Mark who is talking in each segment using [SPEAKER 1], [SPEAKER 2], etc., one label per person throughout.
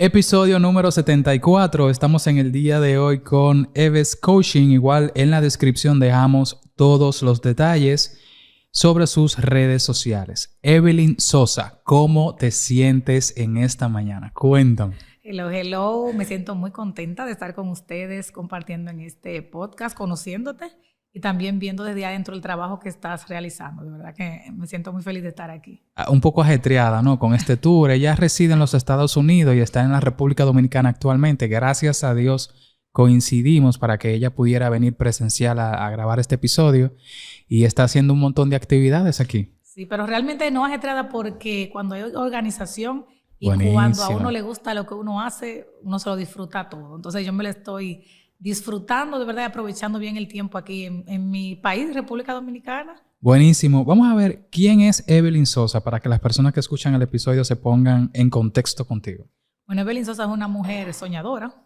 [SPEAKER 1] Episodio número 74. Estamos en el día de hoy con Eves Coaching. Igual en la descripción dejamos todos los detalles sobre sus redes sociales. Evelyn Sosa, ¿cómo te sientes en esta mañana? Cuéntame.
[SPEAKER 2] Hello. Me siento muy contenta de estar con ustedes compartiendo en este podcast, conociéndote y también viendo desde adentro el trabajo que estás realizando. De verdad que me siento muy feliz de estar aquí.
[SPEAKER 1] Un poco ajetreada, ¿no? Con este tour. Ella reside en los Estados Unidos y está en la República Dominicana actualmente. Gracias a Dios coincidimos para que ella pudiera venir presencial a grabar este episodio y está haciendo un montón de actividades aquí.
[SPEAKER 2] Sí, pero realmente no ajetreada porque cuando hay organización y
[SPEAKER 1] Buenísimo.
[SPEAKER 2] Cuando a uno le gusta lo que uno hace, uno se lo disfruta todo. Entonces yo me lo estoy disfrutando de verdad y aprovechando bien el tiempo aquí en mi país, República Dominicana.
[SPEAKER 1] Buenísimo. Vamos a ver quién es Evelyn Sosa para que las personas que escuchan el episodio se pongan en contexto contigo.
[SPEAKER 2] Bueno, Evelyn Sosa es una mujer soñadora,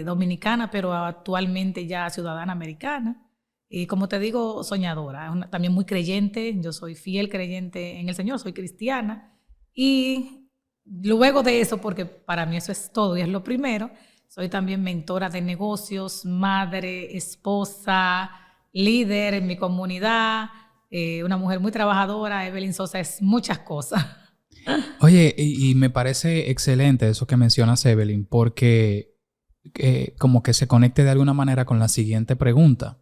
[SPEAKER 2] dominicana, pero actualmente ya ciudadana americana. Y como te digo, soñadora, también muy creyente. Yo soy fiel creyente en el Señor, soy cristiana. Y luego de eso, porque para mí eso es todo y es lo primero, soy también mentora de negocios, madre, esposa, líder en mi comunidad, una mujer muy trabajadora. Evelyn Sosa es muchas cosas.
[SPEAKER 1] Oye, y me parece excelente eso que mencionas, Evelyn, porque como que se conecte de alguna manera con la siguiente pregunta.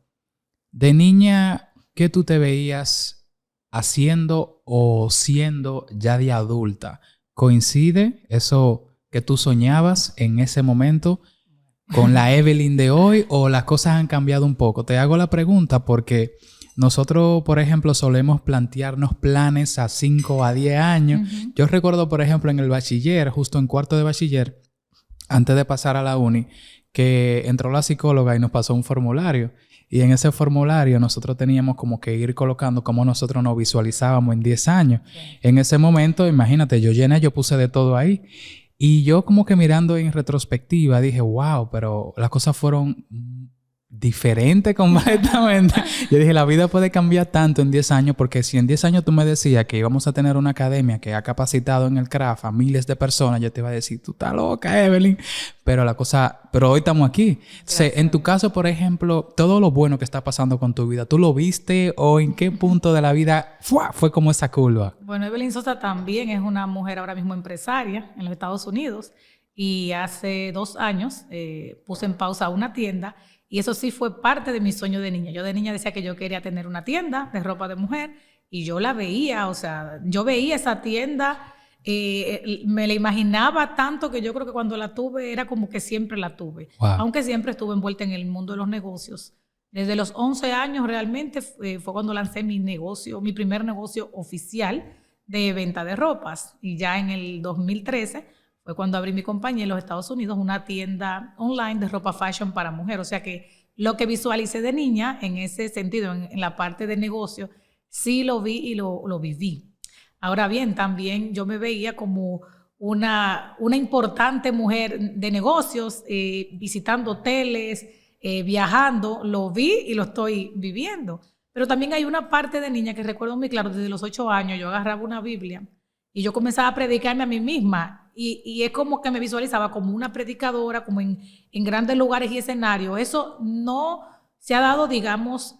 [SPEAKER 1] De niña, ¿qué tú te veías haciendo o siendo ya de adulta? ¿Coincide eso que tú soñabas en ese momento con la Evelyn de hoy o las cosas han cambiado un poco? Te hago la pregunta porque nosotros, por ejemplo, solemos plantearnos planes a 5 o a 10 años. Uh-huh. Yo recuerdo, por ejemplo, en el bachiller, justo en cuarto de bachiller, antes de pasar a la uni, que entró la psicóloga y nos pasó un formulario. Y en ese formulario nosotros teníamos como que ir colocando cómo nosotros nos visualizábamos en 10 años. Sí. En ese momento, imagínate, yo puse de todo ahí. Y yo como que mirando en retrospectiva dije, wow, pero las cosas fueron diferentes completamente. Yo dije, la vida puede cambiar tanto en 10 años, porque si en 10 años tú me decías que íbamos a tener una academia que ha capacitado en el craft a miles de personas, yo te iba a decir, tú estás loca, Evelyn. Pero hoy estamos aquí. En tu caso, por ejemplo, todo lo bueno que está pasando con tu vida, ¿tú lo viste o en qué punto de la vida fue como esa curva?
[SPEAKER 2] Bueno, Evelyn Sosa también es una mujer ahora mismo empresaria en los Estados Unidos y hace 2 años puse en pausa una tienda. Y eso sí fue parte de mi sueño de niña. Yo de niña decía que yo quería tener una tienda de ropa de mujer y yo la veía, o sea, yo veía esa tienda, me la imaginaba tanto que yo creo que cuando la tuve era como que siempre la tuve. Wow. Aunque siempre estuve envuelta en el mundo de los negocios. Desde los 11 años realmente fue cuando lancé mi primer negocio oficial de venta de ropas. Y ya en el 2013... fue cuando abrí mi compañía en los Estados Unidos, una tienda online de ropa fashion para mujer. O sea que lo que visualicé de niña, en ese sentido, en la parte de negocio, sí lo vi y lo viví. Ahora bien, también yo me veía como una importante mujer de negocios, visitando hoteles, viajando. Lo vi y lo estoy viviendo. Pero también hay una parte de niña que recuerdo muy claro, desde los 8 años yo agarraba una Biblia y yo comenzaba a predicarme a mí misma. Y es como que me visualizaba como una predicadora, como en grandes lugares y escenarios. Eso no se ha dado, digamos,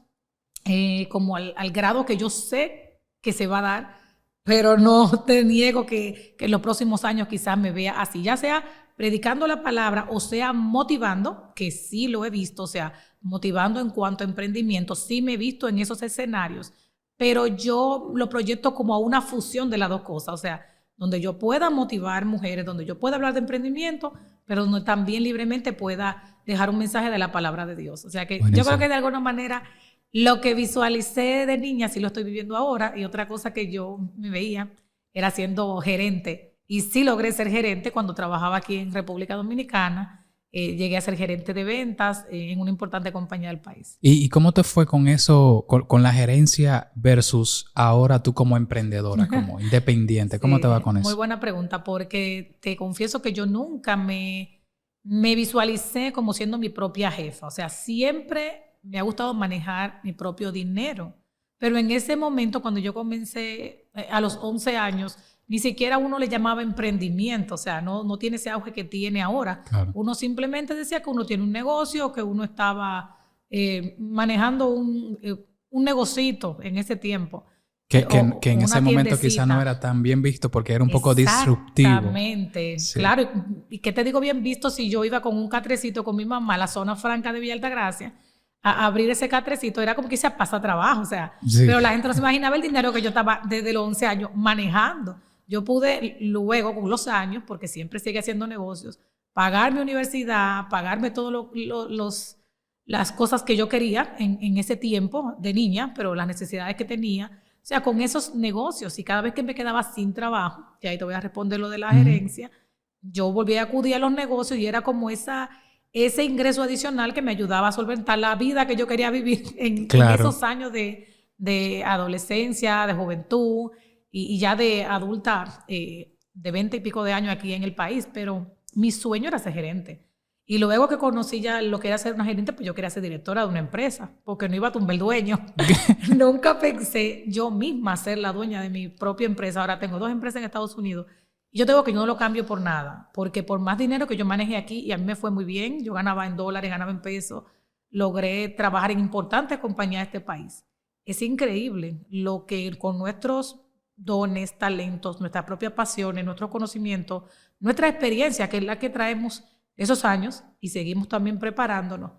[SPEAKER 2] como al grado que yo sé que se va a dar, pero no te niego que en los próximos años quizás me vea así, ya sea predicando la palabra o sea motivando, que sí lo he visto, o sea, motivando en cuanto a emprendimiento, sí me he visto en esos escenarios, pero yo lo proyecto como a una fusión de las dos cosas, o sea, donde yo pueda motivar mujeres, donde yo pueda hablar de emprendimiento, pero donde también libremente pueda dejar un mensaje de la palabra de Dios. O sea que Buenísimo. Yo creo que de alguna manera lo que visualicé de niña sí lo estoy viviendo ahora, y otra cosa que yo me veía era siendo gerente, y sí logré ser gerente cuando trabajaba aquí en República Dominicana. Llegué a ser gerente de ventas en una importante compañía del país.
[SPEAKER 1] ¿Y cómo te fue con eso, con la gerencia versus ahora tú como emprendedora, como independiente? ¿Cómo te va con eso?
[SPEAKER 2] Muy buena pregunta, porque te confieso que yo nunca me visualicé como siendo mi propia jefa. O sea, siempre me ha gustado manejar mi propio dinero. Pero en ese momento, cuando yo comencé a los 11 años, ni siquiera uno le llamaba emprendimiento, o sea, no tiene ese auge que tiene ahora.
[SPEAKER 1] Claro.
[SPEAKER 2] Uno simplemente decía que uno tiene un negocio, que uno estaba manejando un negocito en ese tiempo.
[SPEAKER 1] Que en ese momento quizás no era tan bien visto porque era un poco disruptivo.
[SPEAKER 2] Exactamente. Sí. Claro, y ¿qué te digo bien visto si yo iba con un catrecito con mi mamá a la zona franca de Villa Altagracia a abrir ese catrecito? Era como que se pasa trabajo, o sea, sí. Pero la gente no se imaginaba el dinero que yo estaba desde los 11 años manejando. Yo pude luego, con los años, porque siempre sigue haciendo negocios, pagar mi universidad, pagarme todas las cosas que yo quería en ese tiempo de niña, pero las necesidades que tenía. O sea, con esos negocios, y cada vez que me quedaba sin trabajo, y ahí te voy a responder lo de la gerencia, yo volví a acudir a los negocios y era como ese ingreso adicional que me ayudaba a solventar la vida que yo quería vivir en esos años de adolescencia, de juventud y ya de adulta de 20 y pico de años aquí en el país. Pero mi sueño era ser gerente. Y luego que conocí ya lo que era ser una gerente, pues yo quería ser directora de una empresa, porque no iba a tumbar el dueño. Nunca pensé yo misma ser la dueña de mi propia empresa. Ahora tengo 2 empresas en Estados Unidos. Y yo tengo que yo no lo cambio por nada, porque por más dinero que yo manejé aquí, y a mí me fue muy bien, yo ganaba en dólares, ganaba en pesos, logré trabajar en importantes compañías de este país. Es increíble lo que con nuestros dones, talentos, nuestras propias pasiones, nuestros conocimientos, nuestra experiencia, que es la que traemos esos años y seguimos también preparándonos.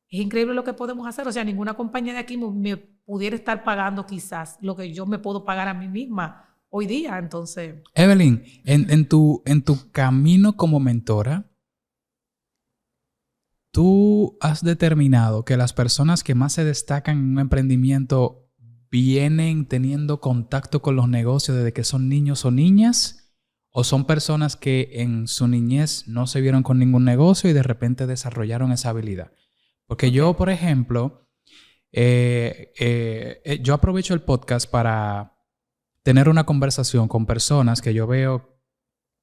[SPEAKER 2] Es increíble lo que podemos hacer. O sea, ninguna compañía de aquí me pudiera estar pagando quizás lo que yo me puedo pagar a mí misma hoy día. Entonces,
[SPEAKER 1] Evelyn, en tu camino como mentora, tú has determinado que las personas que más se destacan en un emprendimiento vienen teniendo contacto con los negocios desde que son niños o niñas. ¿O son personas que en su niñez no se vieron con ningún negocio y de repente desarrollaron esa habilidad? Porque yo, por ejemplo, yo aprovecho el podcast para tener una conversación con personas que yo veo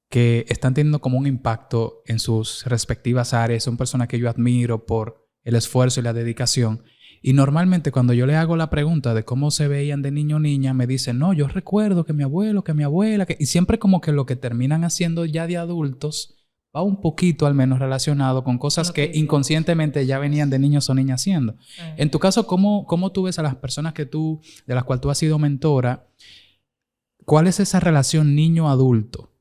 [SPEAKER 1] que están teniendo como un impacto en sus respectivas áreas. Son personas que yo admiro por el esfuerzo y la dedicación. Y normalmente cuando yo le hago la pregunta de cómo se veían de niño o niña, me dicen, no, yo recuerdo que mi abuelo, que mi abuela, y siempre como que lo que terminan haciendo ya de adultos va un poquito al menos relacionado con cosas que inconscientemente ya venían de niños o niñas haciendo. En tu caso, ¿cómo tú ves a las personas de las cuales tú has sido mentora? ¿Cuál es esa relación niño-adulto?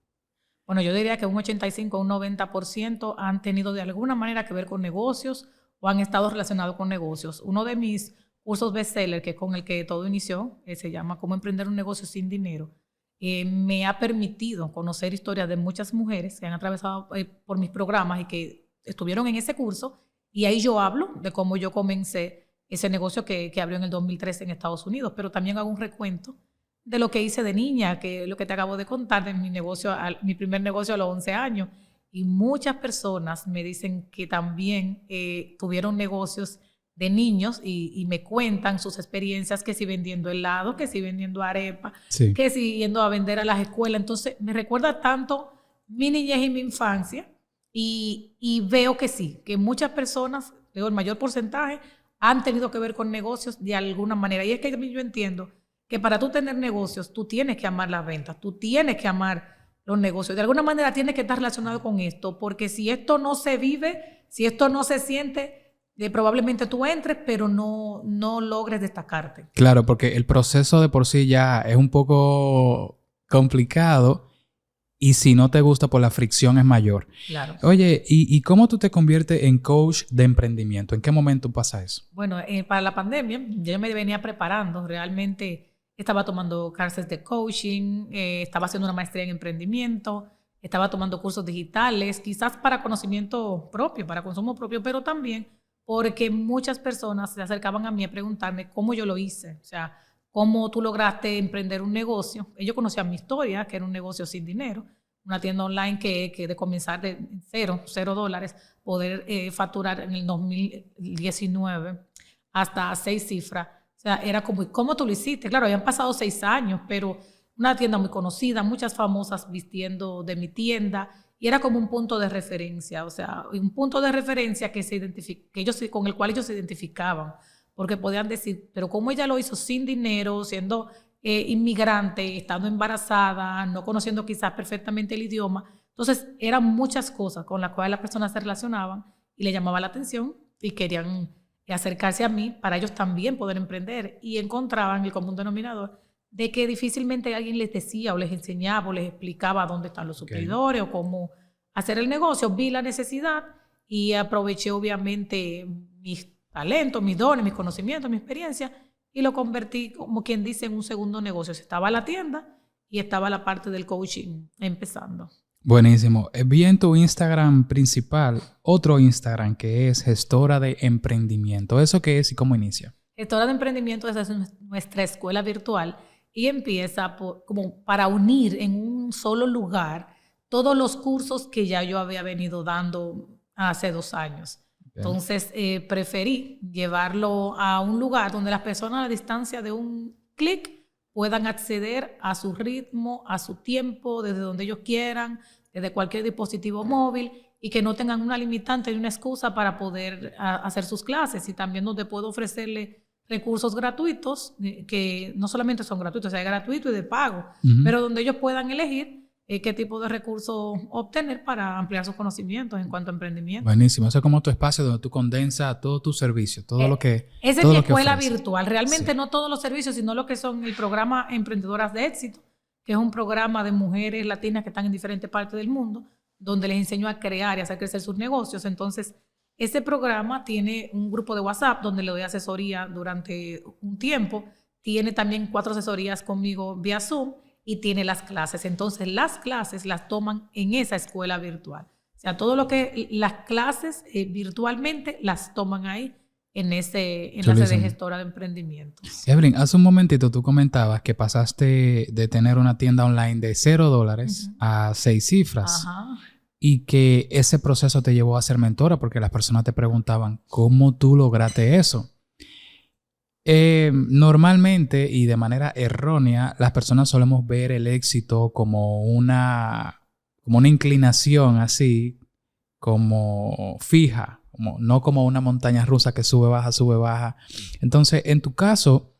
[SPEAKER 2] Bueno, yo diría que un 85 o un 90% han tenido de alguna manera que ver con negocios o han estado relacionados con negocios. Uno de mis cursos bestseller, que es con el que todo inició, se llama Cómo emprender un negocio sin dinero, me ha permitido conocer historias de muchas mujeres que han atravesado por mis programas y que estuvieron en ese curso, y ahí yo hablo de cómo yo comencé ese negocio que abrió en el 2013 en Estados Unidos, pero también hago un recuento de lo que hice de niña, que es lo que te acabo de contar, de mi primer negocio a los 11 años. Y muchas personas me dicen que también tuvieron negocios de niños y me cuentan sus experiencias, que si vendiendo helado, que si vendiendo arepa, que si yendo a vender a las escuelas. Entonces me recuerda tanto mi niñez y mi infancia y veo que sí, que muchas personas, el mayor porcentaje, han tenido que ver con negocios de alguna manera. Y es que yo entiendo que para tú tener negocios, tú tienes que amar las ventas, tú tienes que amar los negocios. De alguna manera tiene que estar relacionado con esto, porque si esto no se vive, si esto no se siente, probablemente tú entres, pero no logres destacarte.
[SPEAKER 1] Claro, porque el proceso de por sí ya es un poco complicado y si no te gusta, pues la fricción es mayor.
[SPEAKER 2] Claro.
[SPEAKER 1] Oye, ¿y cómo tú te conviertes en coach de emprendimiento? ¿En qué momento pasa eso?
[SPEAKER 2] Bueno, para la pandemia yo me venía preparando. Realmente estaba tomando clases de coaching, estaba haciendo una maestría en emprendimiento, estaba tomando cursos digitales, quizás para conocimiento propio, para consumo propio, pero también porque muchas personas se acercaban a mí a preguntarme cómo yo lo hice, o sea, cómo tú lograste emprender un negocio. Ellos conocían mi historia, que era un negocio sin dinero, una tienda online que de comenzar de $0, poder facturar en el 2019 hasta 6 cifras. O sea, era como, ¿cómo tú lo hiciste? Claro, habían pasado 6 años, pero una tienda muy conocida, muchas famosas vistiendo de mi tienda, y era como un punto de referencia, o sea, un punto de referencia que con el cual ellos se identificaban, porque podían decir, pero ¿cómo ella lo hizo sin dinero, siendo inmigrante, estando embarazada, no conociendo quizás perfectamente el idioma. Entonces, eran muchas cosas con las cuales las personas se relacionaban y le llamaba la atención y querían acercarse a mí para ellos también poder emprender, y encontraban el común denominador de que difícilmente alguien les decía o les enseñaba o les explicaba dónde están los suplidores o cómo hacer el negocio. Vi la necesidad y aproveché obviamente mis talentos, mis dones, mis conocimientos, mi experiencia, y lo convertí, como quien dice, en un segundo negocio. Estaba la tienda y estaba la parte del coaching empezando.
[SPEAKER 1] Buenísimo. Vi en tu Instagram principal otro Instagram que es Gestora de Emprendimiento. ¿Eso qué es y cómo inicia?
[SPEAKER 2] Gestora de Emprendimiento es nuestra escuela virtual y empieza como para unir en un solo lugar todos los cursos que ya yo había venido dando hace 2 años. Entonces, preferí llevarlo a un lugar donde las personas a la distancia de un clic puedan acceder a su ritmo, a su tiempo, desde donde ellos quieran, desde cualquier dispositivo móvil, y que no tengan una limitante ni una excusa para poder hacer sus clases. Y también donde puedo ofrecerle recursos gratuitos, que no solamente son gratuitos, o sea, es gratuito y de pago, pero donde ellos puedan elegir qué tipo de recursos obtener para ampliar sus conocimientos en cuanto a emprendimiento.
[SPEAKER 1] Buenísimo. Eso es como tu espacio donde tú condensas todo tu servicio, todo lo que
[SPEAKER 2] esa
[SPEAKER 1] todo
[SPEAKER 2] es mi
[SPEAKER 1] lo que
[SPEAKER 2] escuela
[SPEAKER 1] ofreces.
[SPEAKER 2] virtual. Realmente no todos los servicios, sino lo que son el programa Emprendedoras de Éxito, que es un programa de mujeres latinas que están en diferentes partes del mundo, donde les enseño a crear y hacer crecer sus negocios. Entonces, ese programa tiene un grupo de WhatsApp donde le doy asesoría durante un tiempo. Tiene también 4 asesorías conmigo vía Zoom y tiene las clases. Entonces, las clases las toman en esa escuela virtual. O sea, todo lo que las clases virtualmente las toman ahí en ese enlace de Gestora de Emprendimientos.
[SPEAKER 1] Evelyn, hace un momentito tú comentabas que pasaste de tener una tienda online de $0 a 6 cifras.
[SPEAKER 2] Ajá.
[SPEAKER 1] Y que ese proceso te llevó a ser mentora porque las personas te preguntaban ¿cómo tú lograste eso? Normalmente y de manera errónea las personas solemos ver el éxito como una inclinación así, como fija, no como una montaña rusa que sube, baja, sube, baja. Entonces, en tu caso,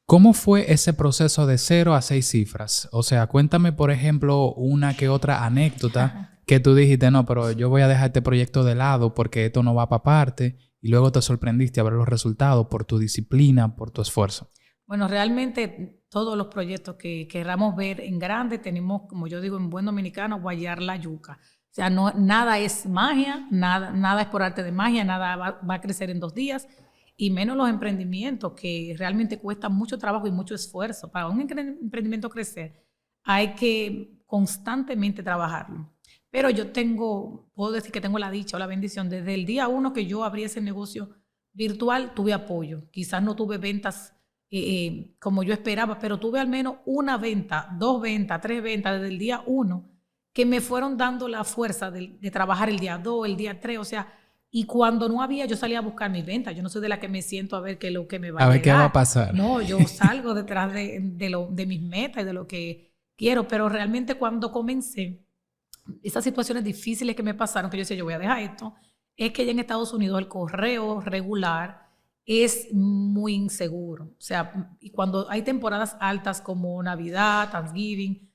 [SPEAKER 1] ¿cómo fue ese proceso de 0 a 6 cifras? O sea, cuéntame, por ejemplo, una que otra anécdota que tú dijiste, no, pero yo voy a dejar este proyecto de lado porque esto no va para parte, y luego te sorprendiste a ver los resultados por tu disciplina, por tu esfuerzo.
[SPEAKER 2] Bueno, realmente todos los proyectos que queramos ver en grande tenemos, como yo digo en buen dominicano, guayar la yuca. O sea, nada es magia, nada es por arte de magia, nada va a crecer en 2 días. Y menos los emprendimientos que realmente cuestan mucho trabajo y mucho esfuerzo. Para un emprendimiento crecer hay que constantemente trabajarlo. Pero puedo decir que tengo la dicha o la bendición. Desde el día 1 que yo abrí ese negocio virtual, tuve apoyo. Quizás no tuve ventas como yo esperaba, pero tuve al menos 1 venta, 2 ventas, 3 ventas desde el día 1 que me fueron dando la fuerza de trabajar el día 2, el día 3, o sea. Y cuando no había, yo salía a buscar mis ventas. Yo no soy de la que me siento a ver qué es lo que me va a llegar.
[SPEAKER 1] A ver qué va a pasar.
[SPEAKER 2] No, yo salgo detrás de mis metas y de lo que quiero. Pero realmente cuando comencé, esas situaciones difíciles que me pasaron, que yo decía, yo voy a dejar esto, es que ya en Estados Unidos el correo regular es muy inseguro. O sea, y cuando hay temporadas altas como Navidad, Thanksgiving,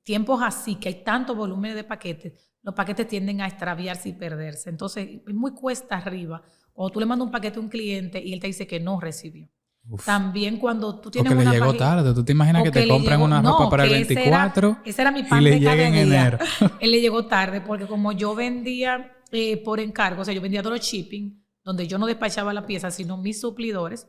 [SPEAKER 2] tiempos así, que hay tanto volumen de paquetes, los paquetes tienden a extraviarse y perderse. Entonces, es muy cuesta arriba cuando tú le mandas un paquete a un cliente y él te dice que no recibió. Uf. También cuando tú tienes
[SPEAKER 1] una página... Porque le llegó tarde. ¿Tú te imaginas que te compran una ropa para el 24
[SPEAKER 2] ese era mi pan
[SPEAKER 1] y le
[SPEAKER 2] de cada
[SPEAKER 1] llega en
[SPEAKER 2] día.
[SPEAKER 1] enero?
[SPEAKER 2] Él le llegó tarde porque como yo vendía por encargo, o sea, yo vendía dropshipping, donde yo no despachaba la pieza, sino mis suplidores.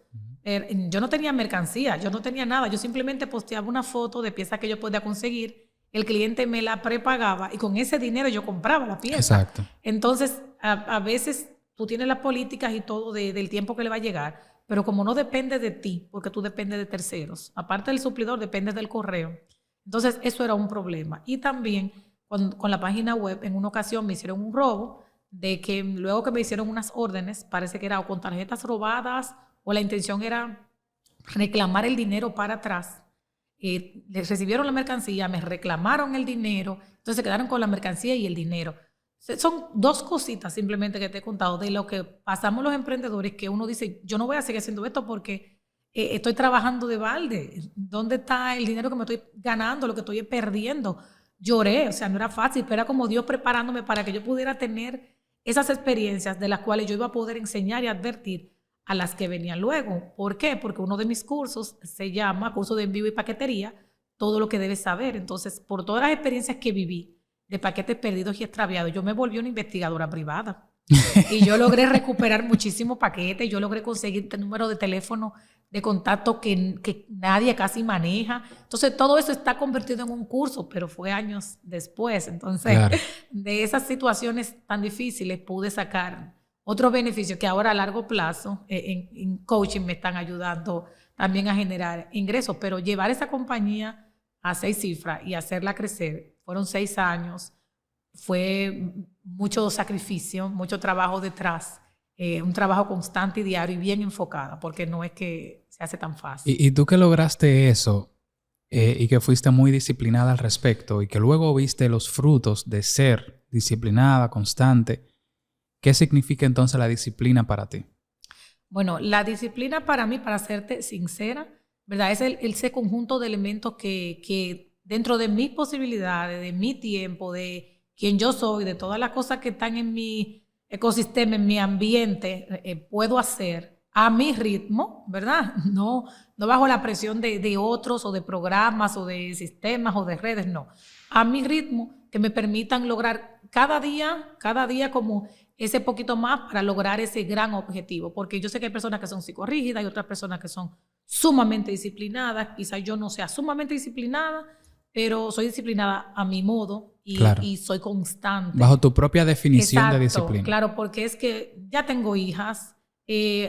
[SPEAKER 2] Yo no tenía mercancía, yo no tenía nada. Yo simplemente posteaba una foto de piezas que yo podía conseguir. El cliente me la prepagaba y con ese dinero yo compraba la pieza.
[SPEAKER 1] Exacto.
[SPEAKER 2] Entonces, a veces tú tienes las políticas y todo del tiempo que le va a llegar, pero como no depende de ti, porque tú dependes de terceros, aparte del suplidor, dependes del correo. Entonces, eso era un problema. Y también, con la página web, en una ocasión me hicieron un robo, de que luego que me hicieron unas órdenes, parece que era o con tarjetas robadas, o la intención era reclamar el dinero para atrás. Les recibieron la mercancía, me reclamaron el dinero, entonces se quedaron con la mercancía y el dinero. Son 2 cositas simplemente que te he contado de lo que pasamos los emprendedores, que uno dice, yo no voy a seguir haciendo esto porque estoy trabajando de balde. ¿Dónde está el dinero que me estoy ganando, lo que estoy perdiendo? Lloré, o sea, no era fácil, pero era como Dios preparándome para que yo pudiera tener esas experiencias de las cuales yo iba a poder enseñar y advertir a las que venían luego. ¿Por qué? Porque uno de mis cursos se llama Curso de Envío y Paquetería, todo lo que debes saber. Entonces, por todas las experiencias que viví de paquetes perdidos y extraviados, yo me volví una investigadora privada. Y yo logré recuperar muchísimos paquetes, yo logré conseguir el número de teléfono de contacto que nadie casi maneja. Entonces, todo eso está convertido en un curso, pero fue años después. Entonces, claro, de esas situaciones tan difíciles pude sacar otros beneficios que ahora a largo plazo en coaching me están ayudando también a generar ingresos. Pero llevar esa compañía a 6 cifras y hacerla crecer, fueron 6 años, fue mucho sacrificio, mucho trabajo detrás, un trabajo constante y diario y bien enfocada, porque no es que se hace tan fácil.
[SPEAKER 1] Y tú que lograste eso y que fuiste muy disciplinada al respecto y que luego viste los frutos de ser disciplinada, constante, ¿qué significa entonces la disciplina para ti?
[SPEAKER 2] Bueno, la disciplina para mí, para serte sincera, ¿verdad? Es ese conjunto de elementos que dentro de mis posibilidades, de mi tiempo, de quien yo soy, de todas las cosas que están en mi ecosistema, en mi ambiente, puedo hacer a mi ritmo, ¿verdad? No bajo la presión de otros o de programas o de sistemas o de redes, no. A mi ritmo, que me permitan lograr cada día como ese poquito más para lograr ese gran objetivo. Porque yo sé que hay personas que son psicorrígidas y otras personas que son sumamente disciplinadas. Quizás yo no sea sumamente disciplinada, pero soy disciplinada a mi modo y, claro, y soy constante.
[SPEAKER 1] Bajo tu propia definición. Exacto, de disciplina.
[SPEAKER 2] Claro, porque es que ya tengo hijas,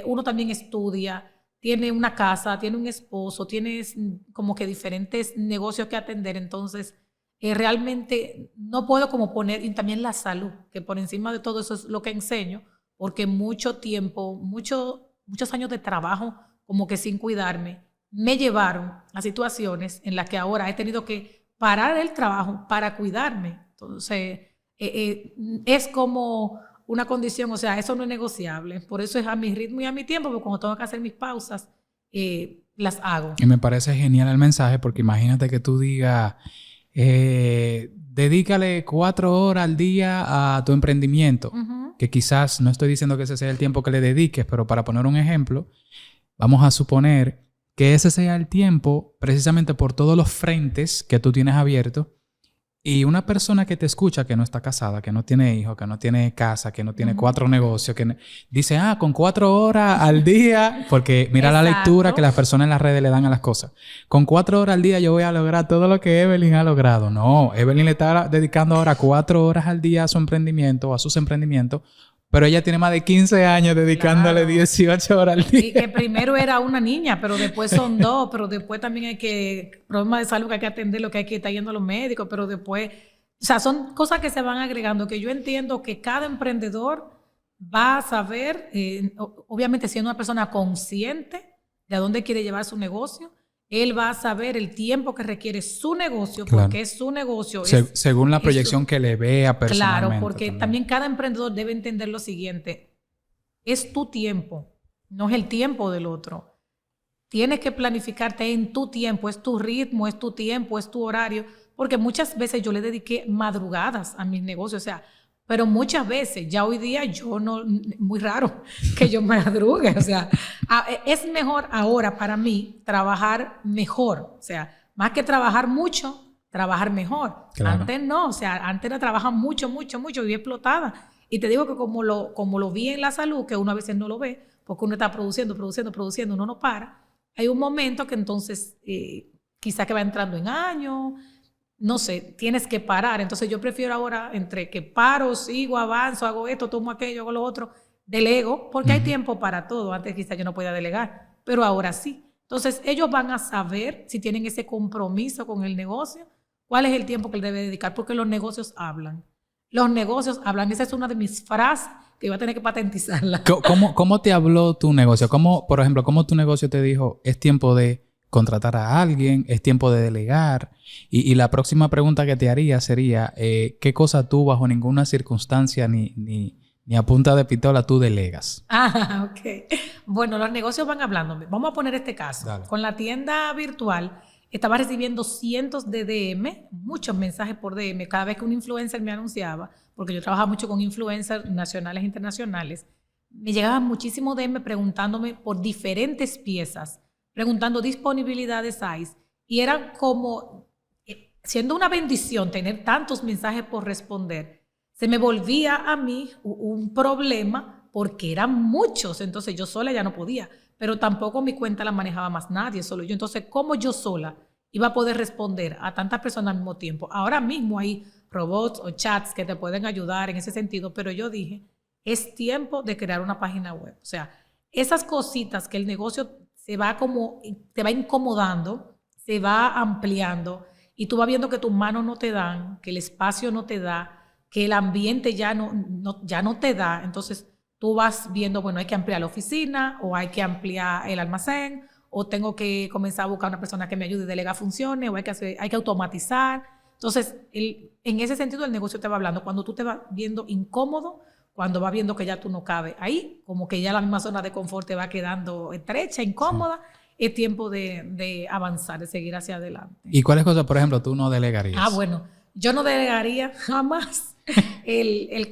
[SPEAKER 2] uno también estudia, tiene una casa, tiene un esposo, tienes como que diferentes negocios que atender, entonces realmente no puedo como poner, y también la salud, que por encima de todo eso es lo que enseño, porque mucho tiempo, muchos años de trabajo como que sin cuidarme, me llevaron a situaciones en las que ahora he tenido que parar el trabajo para cuidarme. Entonces, es como una condición, o sea, eso no es negociable. Por eso es a mi ritmo y a mi tiempo, porque cuando tengo que hacer mis pausas, las hago.
[SPEAKER 1] Y me parece genial el mensaje, porque imagínate que tú digas, dedícale 4 horas al día a tu emprendimiento, que quizás no estoy diciendo que ese sea el tiempo que le dediques, pero para poner un ejemplo, vamos a suponer que ese sea el tiempo precisamente por todos los frentes que tú tienes abiertos, y una persona que te escucha que no está casada, que no tiene hijos, que no tiene casa, que no tiene 4 negocios, que dice, con 4 horas al día, porque mira la lectura que las personas en las redes le dan a las cosas. Con 4 horas al día yo voy a lograr todo lo que Evelyn ha logrado. No, Evelyn le está dedicando ahora 4 horas al día a su emprendimiento o a sus emprendimientos, pero ella tiene más de 15 años dedicándole, claro, 18 horas al día.
[SPEAKER 2] Y que primero era una niña, pero después son 2, pero después también hay que, problemas de salud que hay que atender, lo que hay que estar yendo a los médicos, pero después, o sea, son cosas que se van agregando, que yo entiendo que cada emprendedor va a saber, obviamente siendo una persona consciente de a dónde quiere llevar su negocio, él va a saber el tiempo que requiere su negocio, claro, porque es su negocio.
[SPEAKER 1] Según la proyección que le vea personalmente.
[SPEAKER 2] Claro, porque también cada emprendedor debe entender lo siguiente. Es tu tiempo, no es el tiempo del otro. Tienes que planificarte en tu tiempo, es tu ritmo, es tu tiempo, es tu horario. Porque muchas veces yo le dediqué madrugadas a mis negocios, o sea, pero muchas veces, ya hoy día yo no, muy raro que yo me madrugue, o sea, es mejor ahora para mí trabajar mejor, o sea, más que trabajar mucho, trabajar mejor. Claro. Antes no, o sea, antes era trabajar mucho, vivía explotada. Y te digo que como lo vi en la salud, que uno a veces no lo ve, porque uno está produciendo, uno no para, hay un momento que entonces quizá que va entrando en años, no sé, tienes que parar. Entonces yo prefiero ahora entre que paro, sigo, avanzo, hago esto, tomo aquello, hago lo otro, delego, porque hay tiempo para todo. Antes quizás yo no podía delegar, pero ahora sí. Entonces ellos van a saber si tienen ese compromiso con el negocio, cuál es el tiempo que él debe dedicar, porque los negocios hablan. Los negocios hablan. Esa es una de mis frases que iba a tener que patentizarla.
[SPEAKER 1] ¿Cómo te habló tu negocio? Por ejemplo, ¿cómo tu negocio te dijo, es tiempo de contratar a alguien, es tiempo de delegar? Y la próxima pregunta que te haría sería, ¿qué cosa tú bajo ninguna circunstancia ni ni a punta de pistola tú delegas.
[SPEAKER 2] Ah, ok. Bueno, los negocios van hablándome. Vamos a poner este caso.
[SPEAKER 1] Dale.
[SPEAKER 2] Con la tienda virtual, estaba recibiendo cientos de DM, muchos mensajes por DM, cada vez que un influencer me anunciaba, porque yo trabajaba mucho con influencers nacionales e internacionales, me llegaban muchísimos DM preguntándome por diferentes piezas, preguntando disponibilidad de size, y era como, siendo una bendición tener tantos mensajes por responder, se me volvía a mí un problema porque eran muchos, entonces yo sola ya no podía, pero tampoco mi cuenta la manejaba más nadie, solo yo. Entonces, ¿cómo yo sola iba a poder responder a tantas personas al mismo tiempo? Ahora mismo hay robots o chats que te pueden ayudar en ese sentido, pero yo dije, es tiempo de crear una página web. O sea, esas cositas que el negocio te va incomodando, se va ampliando y tú vas viendo que tus manos no te dan, que el espacio no te da, que el ambiente ya no te da. Entonces tú vas viendo, bueno, hay que ampliar la oficina o hay que ampliar el almacén o tengo que comenzar a buscar una persona que me ayude a delegar funciones o hay que automatizar. Entonces, en ese sentido el negocio te va hablando. Cuando tú te vas viendo incómodo, cuando vas viendo que ya tú no cabes ahí, como que ya la misma zona de confort te va quedando estrecha, incómoda, sí, es tiempo de avanzar, de seguir hacia adelante.
[SPEAKER 1] ¿Y cuáles cosas, por ejemplo, tú no delegarías?
[SPEAKER 2] Ah, bueno, yo no delegaría jamás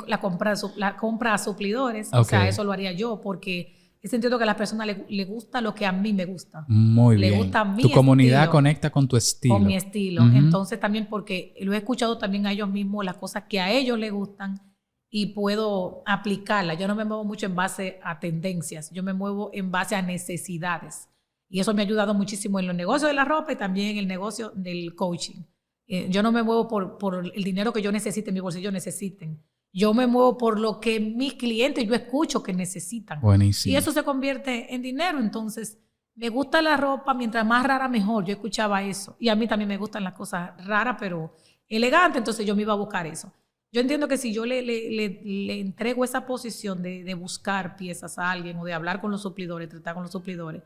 [SPEAKER 2] la compra a suplidores. Okay. O sea, eso lo haría yo porque entiendo que a las personas les gusta lo que a mí me gusta.
[SPEAKER 1] Muy bien.
[SPEAKER 2] Le gusta mi
[SPEAKER 1] tu comunidad
[SPEAKER 2] estilo,
[SPEAKER 1] conecta con tu estilo.
[SPEAKER 2] Con mi estilo. Entonces también porque lo he escuchado también a ellos mismos, las cosas que a ellos les gustan y puedo aplicarlas. Yo no me muevo mucho en base a tendencias, yo me muevo en base a necesidades. Y eso me ha ayudado muchísimo en los negocios de la ropa y también en el negocio del coaching. Yo no me muevo por el dinero que yo necesite, mi bolsillo necesiten. Yo me muevo por lo que mis clientes, yo escucho que necesitan.
[SPEAKER 1] Buenísimo.
[SPEAKER 2] Y eso se convierte en dinero. Entonces, me gusta la ropa, mientras más rara mejor. Yo escuchaba eso. Y a mí también me gustan las cosas raras, pero elegantes. Entonces, yo me iba a buscar eso. Yo entiendo que si yo le entrego esa posición de buscar piezas a alguien o de hablar con los suplidores, tratar con los suplidores,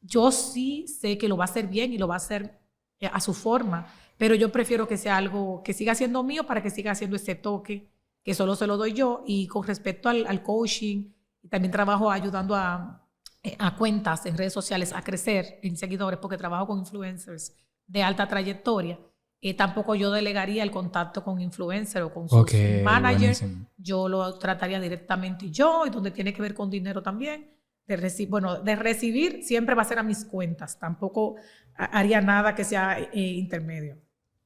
[SPEAKER 2] yo sí sé que lo va a hacer bien y lo va a hacer a su forma. Pero yo prefiero que sea algo que siga siendo mío para que siga haciendo ese toque que solo se lo doy yo. Y con respecto al coaching, también trabajo ayudando a cuentas en redes sociales a crecer en seguidores porque trabajo con influencers de alta trayectoria. Tampoco yo delegaría el contacto con influencers o con sus managers. Buenísimo. Yo lo trataría directamente yo, y donde tiene que ver con dinero también. De recibir siempre va a ser a mis cuentas. Tampoco haría nada que sea intermedio.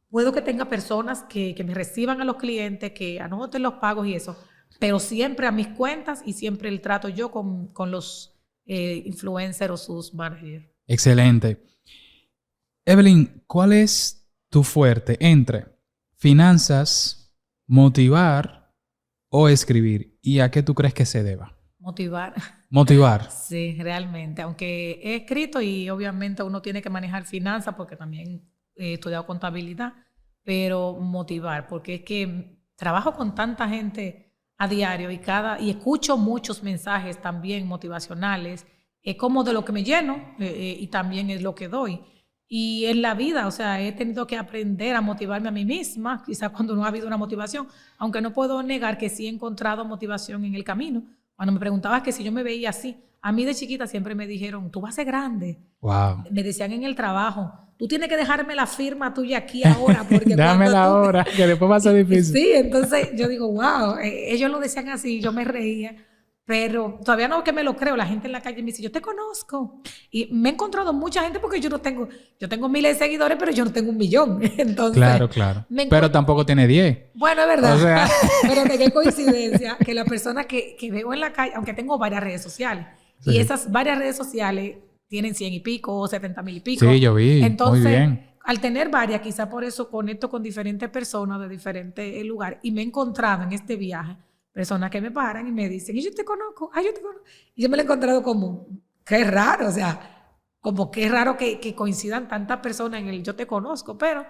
[SPEAKER 2] Puedo que tenga personas que me reciban a los clientes, que anoten los pagos y eso, pero siempre a mis cuentas y siempre el trato yo con los influencers o sus managers.
[SPEAKER 1] Excelente. Evelyn, ¿cuál es tu fuerte entre finanzas, motivar o escribir? ¿Y a qué tú crees que se deba?
[SPEAKER 2] Motivar.
[SPEAKER 1] Motivar.
[SPEAKER 2] Sí, realmente. Aunque he escrito y obviamente uno tiene que manejar finanzas porque también he estudiado contabilidad, pero motivar, porque es que trabajo con tanta gente a diario y escucho muchos mensajes también motivacionales, como de lo que me lleno y también es lo que doy. Y en la vida, o sea, he tenido que aprender a motivarme a mí misma, quizás cuando no ha habido una motivación, aunque no puedo negar que sí he encontrado motivación en el camino. Cuando me preguntabas que si yo me veía así, a mí de chiquita siempre me dijeron, tú vas a ser grande.
[SPEAKER 1] Wow.
[SPEAKER 2] Me decían en el trabajo, tú tienes que dejarme la firma tuya aquí ahora. Porque
[SPEAKER 1] dámela ahora, que después va a ser difícil.
[SPEAKER 2] Sí, entonces yo digo, wow, ellos lo decían así, yo me reía. Pero todavía no que me lo creo, la gente en la calle me dice, yo te conozco. Y me he encontrado mucha gente porque yo tengo miles de seguidores, pero yo no tengo 1 millón. Entonces,
[SPEAKER 1] claro. Pero tampoco tiene 10.
[SPEAKER 2] Bueno, es verdad.
[SPEAKER 1] O sea...
[SPEAKER 2] Pero de qué coincidencia que la persona que veo en la calle, aunque tengo varias redes sociales, sí, y esas varias redes sociales tienen 100 y pico, 70,000 y pico.
[SPEAKER 1] Sí, yo vi.
[SPEAKER 2] Entonces,
[SPEAKER 1] muy bien.
[SPEAKER 2] Al tener varias, quizá por eso conecto con diferentes personas de diferentes lugares y me he encontrado en este viaje personas que me paran y me dicen, y yo te conozco, yo te conozco. Y yo me lo he encontrado como, qué raro, o sea, como qué raro que coincidan tantas personas en el yo te conozco, pero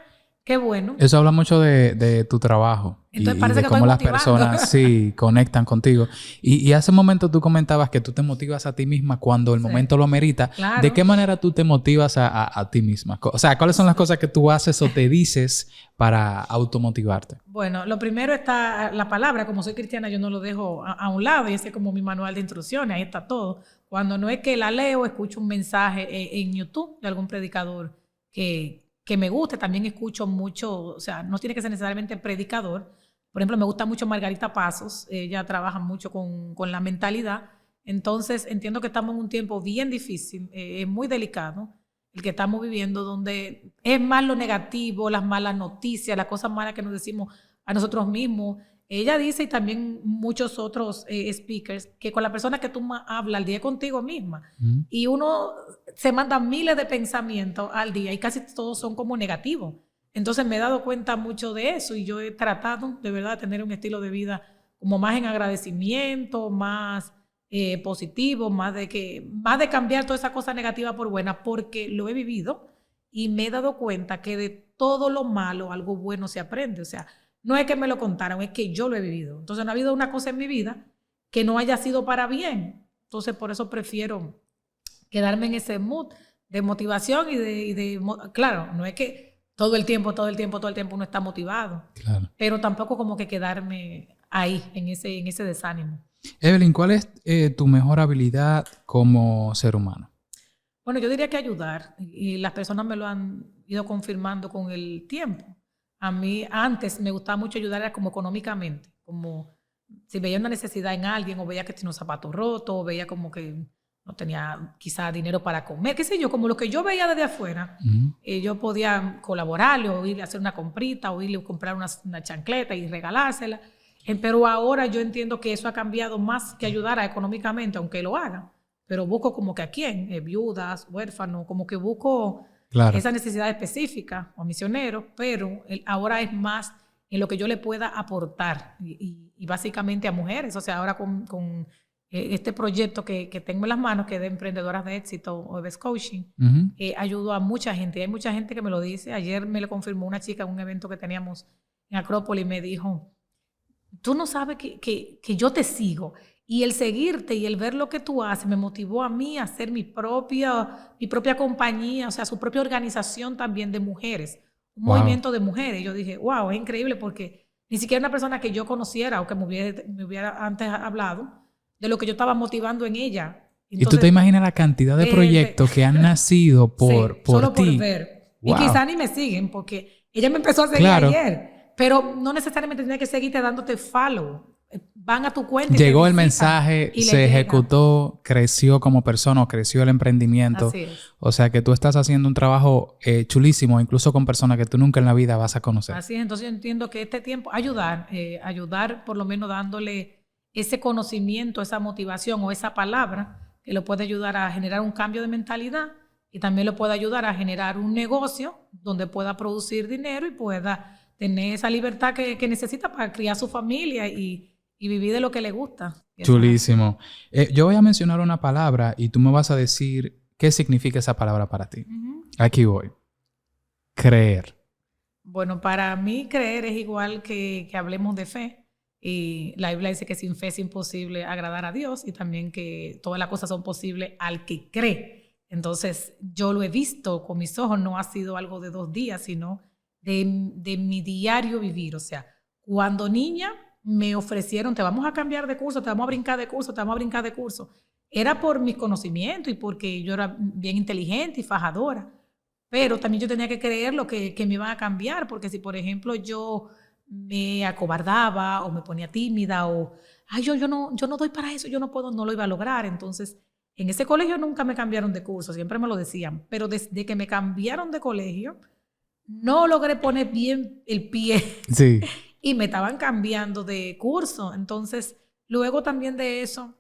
[SPEAKER 2] Qué bueno.
[SPEAKER 1] Eso habla mucho de tu trabajo.
[SPEAKER 2] Entonces
[SPEAKER 1] y
[SPEAKER 2] parece
[SPEAKER 1] de
[SPEAKER 2] que
[SPEAKER 1] cómo
[SPEAKER 2] estoy
[SPEAKER 1] las
[SPEAKER 2] motivando.
[SPEAKER 1] personas sí conectan contigo. Y hace un momento tú comentabas que tú te motivas a ti misma cuando el
[SPEAKER 2] Sí,
[SPEAKER 1] momento lo amerita. ¿De
[SPEAKER 2] claro.
[SPEAKER 1] qué manera tú te motivas a ti misma? O sea, ¿cuáles son las cosas que tú haces o te dices para automotivarte?
[SPEAKER 2] Bueno, lo primero está la palabra. Como soy cristiana, yo no lo dejo a un lado y ese es como mi manual de instrucciones. Ahí está todo. Cuando no es que la leo, escucho un mensaje en YouTube de algún predicador que me guste. También escucho mucho, o sea, no tiene que ser necesariamente predicador. Por ejemplo, me gusta mucho Margarita Pasos. Ella trabaja mucho con la mentalidad. Entonces, entiendo que estamos en un tiempo bien difícil, es muy delicado el que estamos viviendo, donde es más lo negativo, las malas noticias, las cosas malas que nos decimos a nosotros mismos. Ella dice, y también muchos otros speakers, que con la persona que tú más hablas al día es contigo misma.
[SPEAKER 1] Mm.
[SPEAKER 2] Y uno se manda miles de pensamientos al día y casi todos son como negativos. Entonces me he dado cuenta mucho de eso y yo he tratado de verdad de tener un estilo de vida como más en agradecimiento, más positivo, más de cambiar toda esa cosa negativa por buena, porque lo he vivido y me he dado cuenta que de todo lo malo algo bueno se aprende. O sea, no es que me lo contaron, es que yo lo he vivido. Entonces no ha habido una cosa en mi vida que no haya sido para bien. Entonces por eso prefiero quedarme en ese mood de motivación claro, no es que todo el tiempo uno está motivado,
[SPEAKER 1] Claro.
[SPEAKER 2] pero tampoco como que quedarme ahí, en ese desánimo.
[SPEAKER 1] Evelyn, ¿cuál es tu mejor habilidad como ser humano?
[SPEAKER 2] Bueno, yo diría que ayudar, y las personas me lo han ido confirmando con el tiempo. A mí antes me gustaba mucho ayudar era como económicamente, como si veía una necesidad en alguien o veía que tenía un zapato roto o veía como que no tenía quizá dinero para comer, qué sé yo, como lo que yo veía desde afuera, yo podía colaborarle o irle a hacer una comprita o irle a comprar una chancleta y regalársela. Pero ahora yo entiendo que eso ha cambiado más que ayudar económicamente, aunque lo hagan. Pero busco como que a quién, viudas, huérfanos, como que busco
[SPEAKER 1] Claro.
[SPEAKER 2] esa necesidad específica o misioneros, pero ahora es más en lo que yo le pueda aportar y básicamente a mujeres. O sea, ahora con este proyecto que tengo en las manos, que es de emprendedoras de éxito o de coaching, ayudo a mucha gente. Hay mucha gente que me lo dice. Ayer me lo confirmó una chica en un evento que teníamos en Acrópolis y me dijo, tú no sabes que yo te sigo. Y el seguirte y el ver lo que tú haces me motivó a mí a hacer mi propia compañía, o sea, su propia organización también de mujeres, un movimiento de mujeres. Yo dije, wow, es increíble porque ni siquiera una persona que yo conociera o que me hubiera antes hablado de lo que yo estaba motivando en ella.
[SPEAKER 1] Entonces, ¿y tú te imaginas la cantidad de proyectos que han nacido por ti?
[SPEAKER 2] Solo por ver. Wow. Y quizá ni me siguen porque ella me empezó a seguir ayer. Pero no necesariamente tiene que seguirte dándote follow. Van a tu cuenta.
[SPEAKER 1] Llegó el mensaje, se ejecutó, creció como persona, creció el emprendimiento.
[SPEAKER 2] Así es.
[SPEAKER 1] O sea que tú estás haciendo un trabajo chulísimo, incluso con personas que tú nunca en la vida vas a conocer.
[SPEAKER 2] Así es. Entonces yo entiendo que este tiempo, ayudar por lo menos dándole ese conocimiento, esa motivación o esa palabra que lo puede ayudar a generar un cambio de mentalidad y también lo puede ayudar a generar un negocio donde pueda producir dinero y pueda tener esa libertad que necesita para criar su familia y vivir de lo que le gusta.
[SPEAKER 1] Chulísimo. Yo voy a mencionar una palabra y tú me vas a decir qué significa esa palabra para ti. Aquí voy. Creer.
[SPEAKER 2] Bueno, para mí creer es igual que hablemos de fe. Y la Biblia dice que sin fe es imposible agradar a Dios y también que todas las cosas son posibles al que cree. Entonces, yo lo he visto con mis ojos, no ha sido algo de 2 días, sino de mi diario vivir. O sea, cuando niña me ofrecieron, te vamos a cambiar de curso, te vamos a brincar de curso, te vamos a brincar de curso. Era por mis conocimientos y porque yo era bien inteligente y fajadora. Pero también yo tenía que creer lo que me iban a cambiar, porque si, por ejemplo, yo me acobardaba o me ponía tímida o, ay, yo no doy para eso, yo no puedo, no lo iba a lograr. Entonces, en ese colegio nunca me cambiaron de curso, siempre me lo decían. Pero desde que me cambiaron de colegio, no logré poner bien el pie.
[SPEAKER 1] Sí.
[SPEAKER 2] Y me estaban cambiando de curso. Entonces, luego también de eso,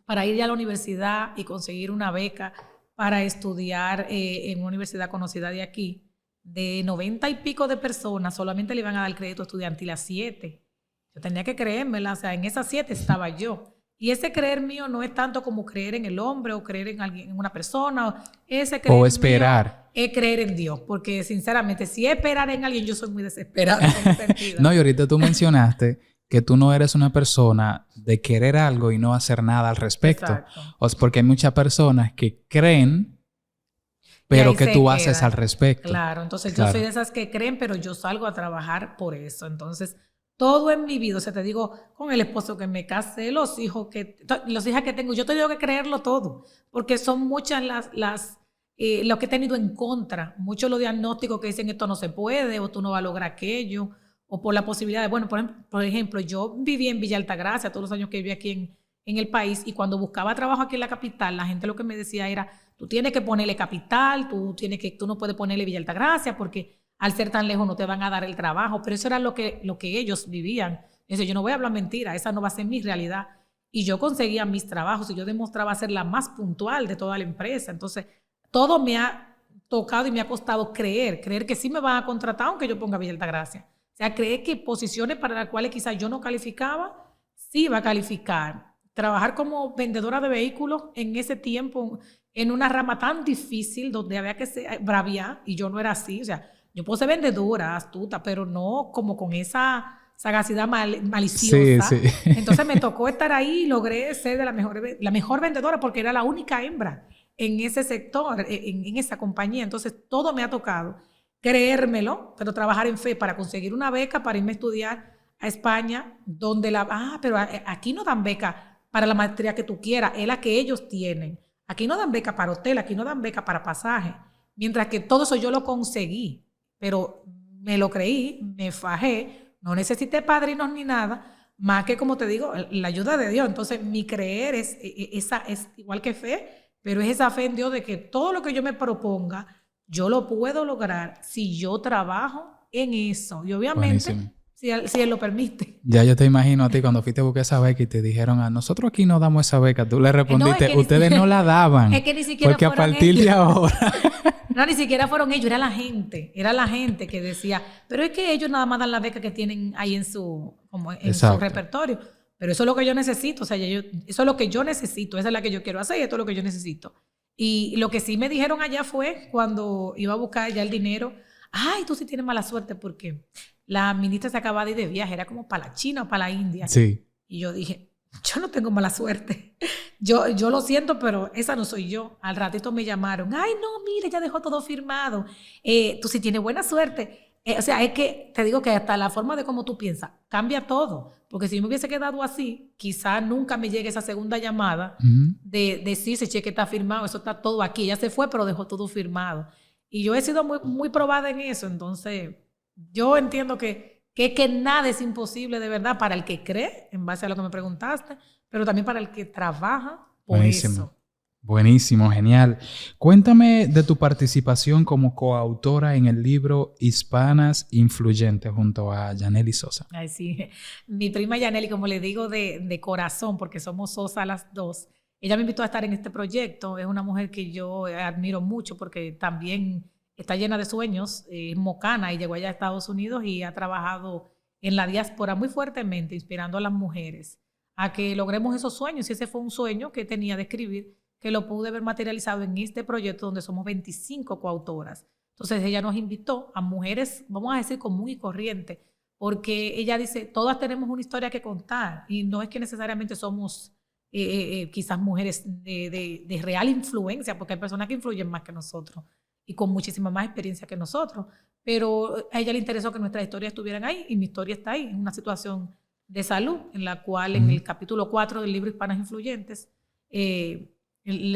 [SPEAKER 2] para ir ya a la universidad y conseguir una beca para estudiar en una universidad conocida de aquí, de 90 y pico de personas, solamente le iban a dar crédito estudiantil a 7. Yo tenía que creérmela, o sea, en esas 7 estaba yo. Y ese creer mío no es tanto como creer en el hombre o creer en alguien, en una persona. Ese creer
[SPEAKER 1] o esperar.
[SPEAKER 2] es creer en Dios, porque sinceramente, si es esperar en alguien, yo soy muy desesperada en ese sentido.
[SPEAKER 1] No, y ahorita tú mencionaste que tú no eres una persona de querer algo y no hacer nada al respecto.
[SPEAKER 2] Exacto.
[SPEAKER 1] O sea, porque hay muchas personas que creen, pero que tú haces al respecto.
[SPEAKER 2] Claro, entonces yo soy de esas que creen, pero yo salgo a trabajar por eso. Entonces, todo en mi vida, o sea, te digo, con el esposo que me casé, los hijas que tengo, yo tengo que creerlo todo, porque son muchas lo que he tenido en contra, muchos los diagnósticos que dicen esto no se puede, o tú no vas a lograr aquello, o por la posibilidad de, bueno, por ejemplo, yo viví en Villa Altagracia todos los años que viví aquí en el país, y cuando buscaba trabajo aquí en la capital, la gente lo que me decía era, tú tienes que ponerle capital, tú no puedes ponerle Villa Altagracia, porque al ser tan lejos no te van a dar el trabajo, pero eso era lo que ellos vivían. Yo no voy a hablar mentira, esa no va a ser mi realidad. Y yo conseguía mis trabajos y yo demostraba ser la más puntual de toda la empresa. Entonces, todo me ha tocado y me ha costado creer que sí me van a contratar aunque yo ponga Villa Altagracia. O sea, creer que posiciones para las cuales quizás yo no calificaba, sí va a calificar. Trabajar como vendedora de vehículos en ese tiempo, en una rama tan difícil donde había que ser braviar, y yo no era así, o sea, yo puedo ser vendedora, astuta, pero no como con esa sagacidad maliciosa.
[SPEAKER 1] Sí, sí.
[SPEAKER 2] Entonces me tocó estar ahí y logré ser de la mejor vendedora porque era la única hembra en ese sector, en esa compañía. Entonces todo me ha tocado creérmelo, pero trabajar en fe para conseguir una beca para irme a estudiar a España, donde pero aquí no dan beca para la maestría que tú quieras, es la que ellos tienen. Aquí no dan beca para hotel, aquí no dan beca para pasaje. Mientras que todo eso yo lo conseguí, pero me lo creí, me fajé, no necesité padrinos ni nada, más que, como te digo, la ayuda de Dios. Entonces, mi creer es igual que fe, pero es esa fe en Dios de que todo lo que yo me proponga, yo lo puedo lograr si yo trabajo en eso. Y obviamente, si él lo permite.
[SPEAKER 1] Ya yo te imagino a ti cuando fuiste a buscar esa beca y te dijeron, a nosotros aquí no damos esa beca. Tú le respondiste, no, ustedes no la daban.
[SPEAKER 2] Es que ni siquiera
[SPEAKER 1] porque a partir de ahora...
[SPEAKER 2] No, ni siquiera fueron ellos, era la gente que decía, pero es que ellos nada más dan la beca que tienen ahí en su repertorio. Pero eso es lo que yo necesito, o sea, eso es lo que yo necesito, esa es la que yo quiero hacer y esto es lo que yo necesito. Y lo que sí me dijeron allá fue, cuando iba a buscar ya el dinero, ay, tú sí tienes mala suerte porque la ministra se acaba de ir de viaje, era como para la China o para la India.
[SPEAKER 1] Sí.
[SPEAKER 2] Y yo dije, yo no tengo mala suerte. Yo lo siento, pero esa no soy yo. Al ratito me llamaron. Ay, no, mire, ya dejó todo firmado. Tú sí tienes buena suerte. O sea, es que te digo que hasta la forma de cómo tú piensas cambia todo. Porque si yo me hubiese quedado así, quizás nunca me llegue esa segunda llamada de decir, ese cheque está firmado, eso está todo aquí. Ella se fue, pero dejó todo firmado. Y yo he sido muy, muy probada en eso. Entonces, yo entiendo que nada es imposible de verdad para el que cree, en base a lo que me preguntaste, pero también para el que trabaja por eso.
[SPEAKER 1] Buenísimo, genial. Cuéntame de tu participación como coautora en el libro Hispanas Influyentes junto a Yanely Sosa.
[SPEAKER 2] Ay, sí. Mi prima Yanely, como le digo, de corazón, porque somos Sosa las dos, ella me invitó a estar en este proyecto. Es una mujer que yo admiro mucho porque también está llena de sueños, es mocana y llegó allá a Estados Unidos y ha trabajado en la diáspora muy fuertemente, inspirando a las mujeres a que logremos esos sueños. Y ese fue un sueño que tenía de escribir, que lo pude ver materializado en este proyecto donde somos 25 coautoras. Entonces ella nos invitó a mujeres, vamos a decir, común y corriente, porque ella dice, todas tenemos una historia que contar y no es que necesariamente somos quizás mujeres de real influencia, porque hay personas que influyen más que nosotros y con muchísima más experiencia que nosotros, pero a ella le interesó que nuestras historias estuvieran ahí y mi historia está ahí, en una situación de salud en la cual en el capítulo 4 del libro Hispanas Influyentes ahí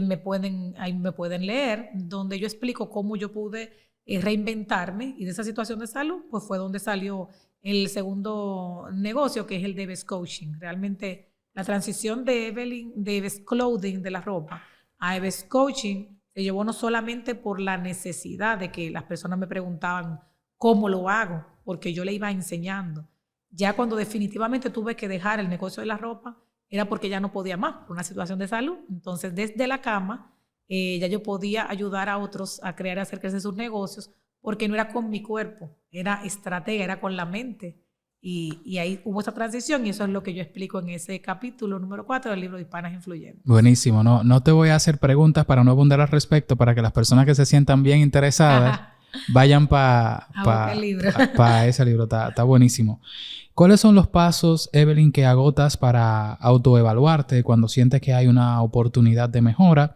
[SPEAKER 2] me pueden leer, donde yo explico cómo yo pude reinventarme y de esa situación de salud pues fue donde salió el segundo negocio, que es el de Eves Coaching. Realmente la transición de Eves Clothing, de la ropa, a Eves Coaching se llevó no solamente por la necesidad de que las personas me preguntaban cómo lo hago, porque yo le iba enseñando. Ya cuando definitivamente tuve que dejar el negocio de la ropa, era porque ya no podía más, por una situación de salud. Entonces, desde la cama, ya yo podía ayudar a otros a crear y hacer crecer sus negocios, porque no era con mi cuerpo, era estratega, era con la mente. Y ahí hubo esa transición y eso es lo que yo explico en ese capítulo número 4 del libro de Hispanas Influyentes.
[SPEAKER 1] Buenísimo. No te voy a hacer preguntas para no abundar al respecto, para que las personas que se sientan bien interesadas vayan para ese libro. Está buenísimo. ¿Cuáles son los pasos, Evelyn, que agotas para autoevaluarte cuando sientes que hay una oportunidad de mejora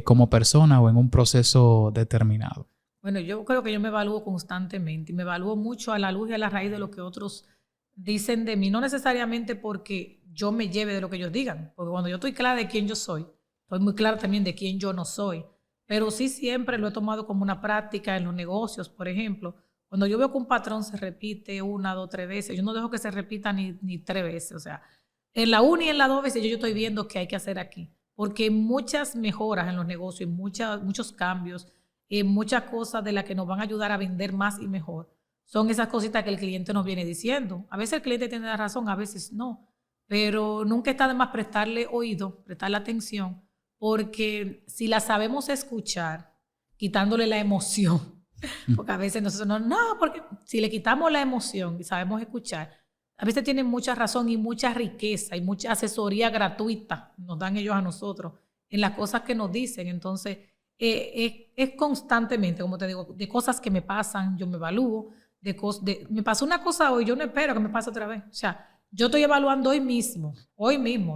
[SPEAKER 1] como persona o en un proceso determinado?
[SPEAKER 2] Bueno, yo creo que yo me evalúo constantemente y me evalúo mucho a la luz y a la raíz de lo que otros dicen de mí, no necesariamente porque yo me lleve de lo que ellos digan, porque cuando yo estoy clara de quién yo soy, estoy muy clara también de quién yo no soy, pero sí siempre lo he tomado como una práctica en los negocios, por ejemplo. Cuando yo veo que un patrón se repite 1, 2, 3 veces, yo no dejo que se repita ni 3 veces, o sea, en la 1 y en la 2 veces yo estoy viendo qué hay que hacer aquí, porque hay muchas mejoras en los negocios, muchos cambios, muchas cosas de las que nos van a ayudar a vender más y mejor. Son esas cositas que el cliente nos viene diciendo. A veces el cliente tiene la razón, a veces no. Pero nunca está de más prestarle oído, prestarle atención, porque si la sabemos escuchar, quitándole la emoción, porque a veces nosotros porque si le quitamos la emoción y sabemos escuchar, a veces tienen mucha razón y mucha riqueza y mucha asesoría gratuita nos dan ellos a nosotros en las cosas que nos dicen. Entonces, es constantemente, como te digo, de cosas que me pasan, yo me evalúo, me pasó una cosa hoy, yo no espero que me pase otra vez. O sea, yo estoy evaluando hoy mismo,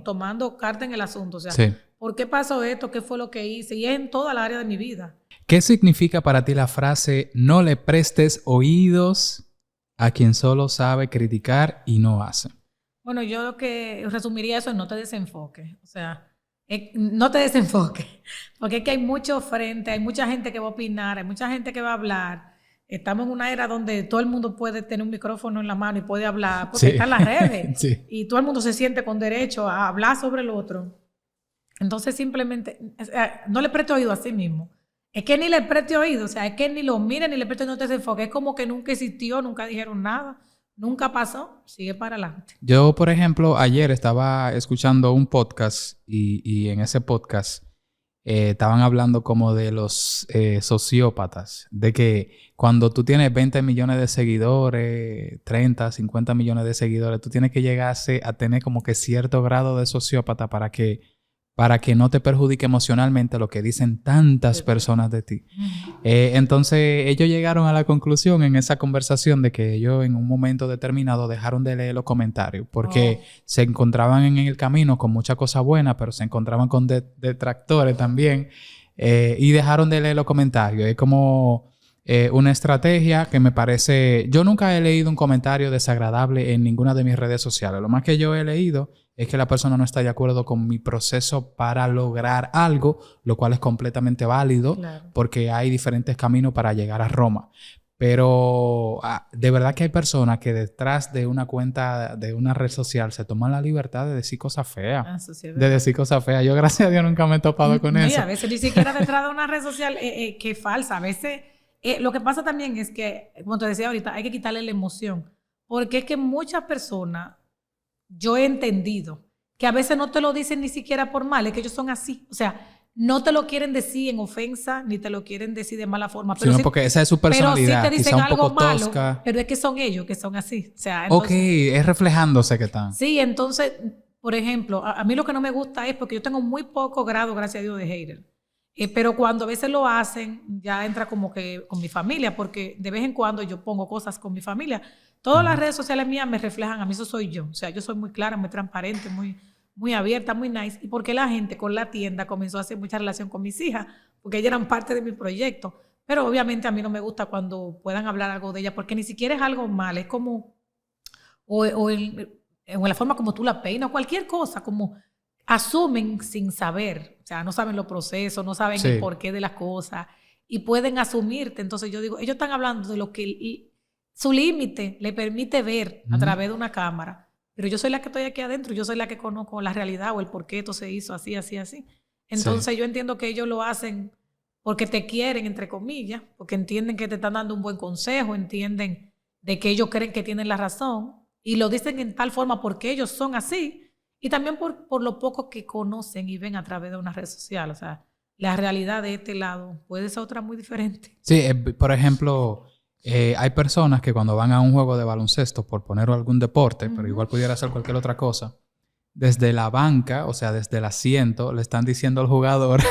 [SPEAKER 2] tomando carta en el asunto. O sea, sí. ¿Por qué pasó esto? ¿Qué fue lo que hice? Y es en toda la área de mi vida.
[SPEAKER 1] ¿Qué significa para ti la frase no le prestes oídos a quien solo sabe criticar y no hace?
[SPEAKER 2] Bueno, yo lo que resumiría eso es no te desenfoques. O sea, no te desenfoques. Porque es que hay mucho frente, hay mucha gente que va a opinar, hay mucha gente que va a hablar. Estamos en una era donde todo el mundo puede tener un micrófono en la mano y puede hablar, porque están las redes. Sí. Y todo el mundo se siente con derecho a hablar sobre el otro. Entonces, simplemente, no le preste oído a sí mismo. Es que ni le preste oído, o sea, es que ni lo mire, ni le preste, no te desenfoque. Es como que nunca existió, nunca dijeron nada, nunca pasó, sigue para adelante.
[SPEAKER 1] Yo, por ejemplo, ayer estaba escuchando un podcast y en ese podcast estaban hablando como de los sociópatas, de que cuando tú tienes 20 millones de seguidores, 30, 50 millones de seguidores, tú tienes que llegar a tener como que cierto grado de sociópata para que no te perjudique emocionalmente lo que dicen tantas personas de ti. Entonces, ellos llegaron a la conclusión en esa conversación de que ellos en un momento determinado dejaron de leer los comentarios porque se encontraban en el camino con muchas cosas buenas, pero se encontraban con detractores también y dejaron de leer los comentarios. Es como una estrategia que me parece... Yo nunca he leído un comentario desagradable en ninguna de mis redes sociales. Lo más que yo he leído es que la persona no está de acuerdo con mi proceso para lograr algo, lo cual es completamente válido, claro, porque hay diferentes caminos para llegar a Roma. Pero de verdad que hay personas que detrás de una cuenta de una red social se toman la libertad de decir cosas feas. Sí, de decir cosas feas. Yo, gracias a Dios, nunca me he topado con eso.
[SPEAKER 2] A veces ni siquiera detrás de una red social que es falsa. A veces lo que pasa también es que, como te decía ahorita, hay que quitarle la emoción. Porque es que muchas personas... Yo he entendido que a veces no te lo dicen ni siquiera por mal, es que ellos son así. O sea, no te lo quieren decir en ofensa, ni te lo quieren decir de mala forma. Pero
[SPEAKER 1] sí, porque esa es su personalidad.
[SPEAKER 2] Pero sí te dicen algo malo,
[SPEAKER 1] tosca.
[SPEAKER 2] Pero es que son ellos que son así. O sea,
[SPEAKER 1] entonces, es reflejándose que están.
[SPEAKER 2] Sí, entonces, por ejemplo, a mí lo que no me gusta es porque yo tengo muy poco grado, gracias a Dios, de hater. Pero cuando a veces lo hacen, ya entra como que con mi familia, porque de vez en cuando yo pongo cosas con mi familia. Todas las redes sociales mías me reflejan a mí, eso soy yo. O sea, yo soy muy clara, muy transparente, muy abierta, muy nice. Y porque la gente con la tienda comenzó a hacer mucha relación con mis hijas, porque ellas eran parte de mi proyecto. Pero obviamente a mí no me gusta cuando puedan hablar algo de ellas, porque ni siquiera es algo mal, es como, o en la forma como tú la peinas, cualquier cosa, como asumen sin saber. O sea, no saben los procesos, no saben el porqué de las cosas y pueden asumirte. Entonces yo digo, ellos están hablando de lo que... Su límite le permite ver a través de una cámara, pero yo soy la que estoy aquí adentro, yo soy la que conozco la realidad o el por qué esto se hizo así, así, así. Entonces yo entiendo que ellos lo hacen porque te quieren, entre comillas, porque entienden que te están dando un buen consejo, entienden de que ellos creen que tienen la razón y lo dicen en tal forma porque ellos son así y también por lo poco que conocen y ven a través de una red social. O sea, la realidad de este lado puede ser otra muy diferente.
[SPEAKER 1] Sí, por ejemplo... Hay personas que cuando van a un juego de baloncesto, por poner algún deporte, pero igual pudiera ser cualquier otra cosa, desde la banca, o sea, desde el asiento, le están diciendo al jugador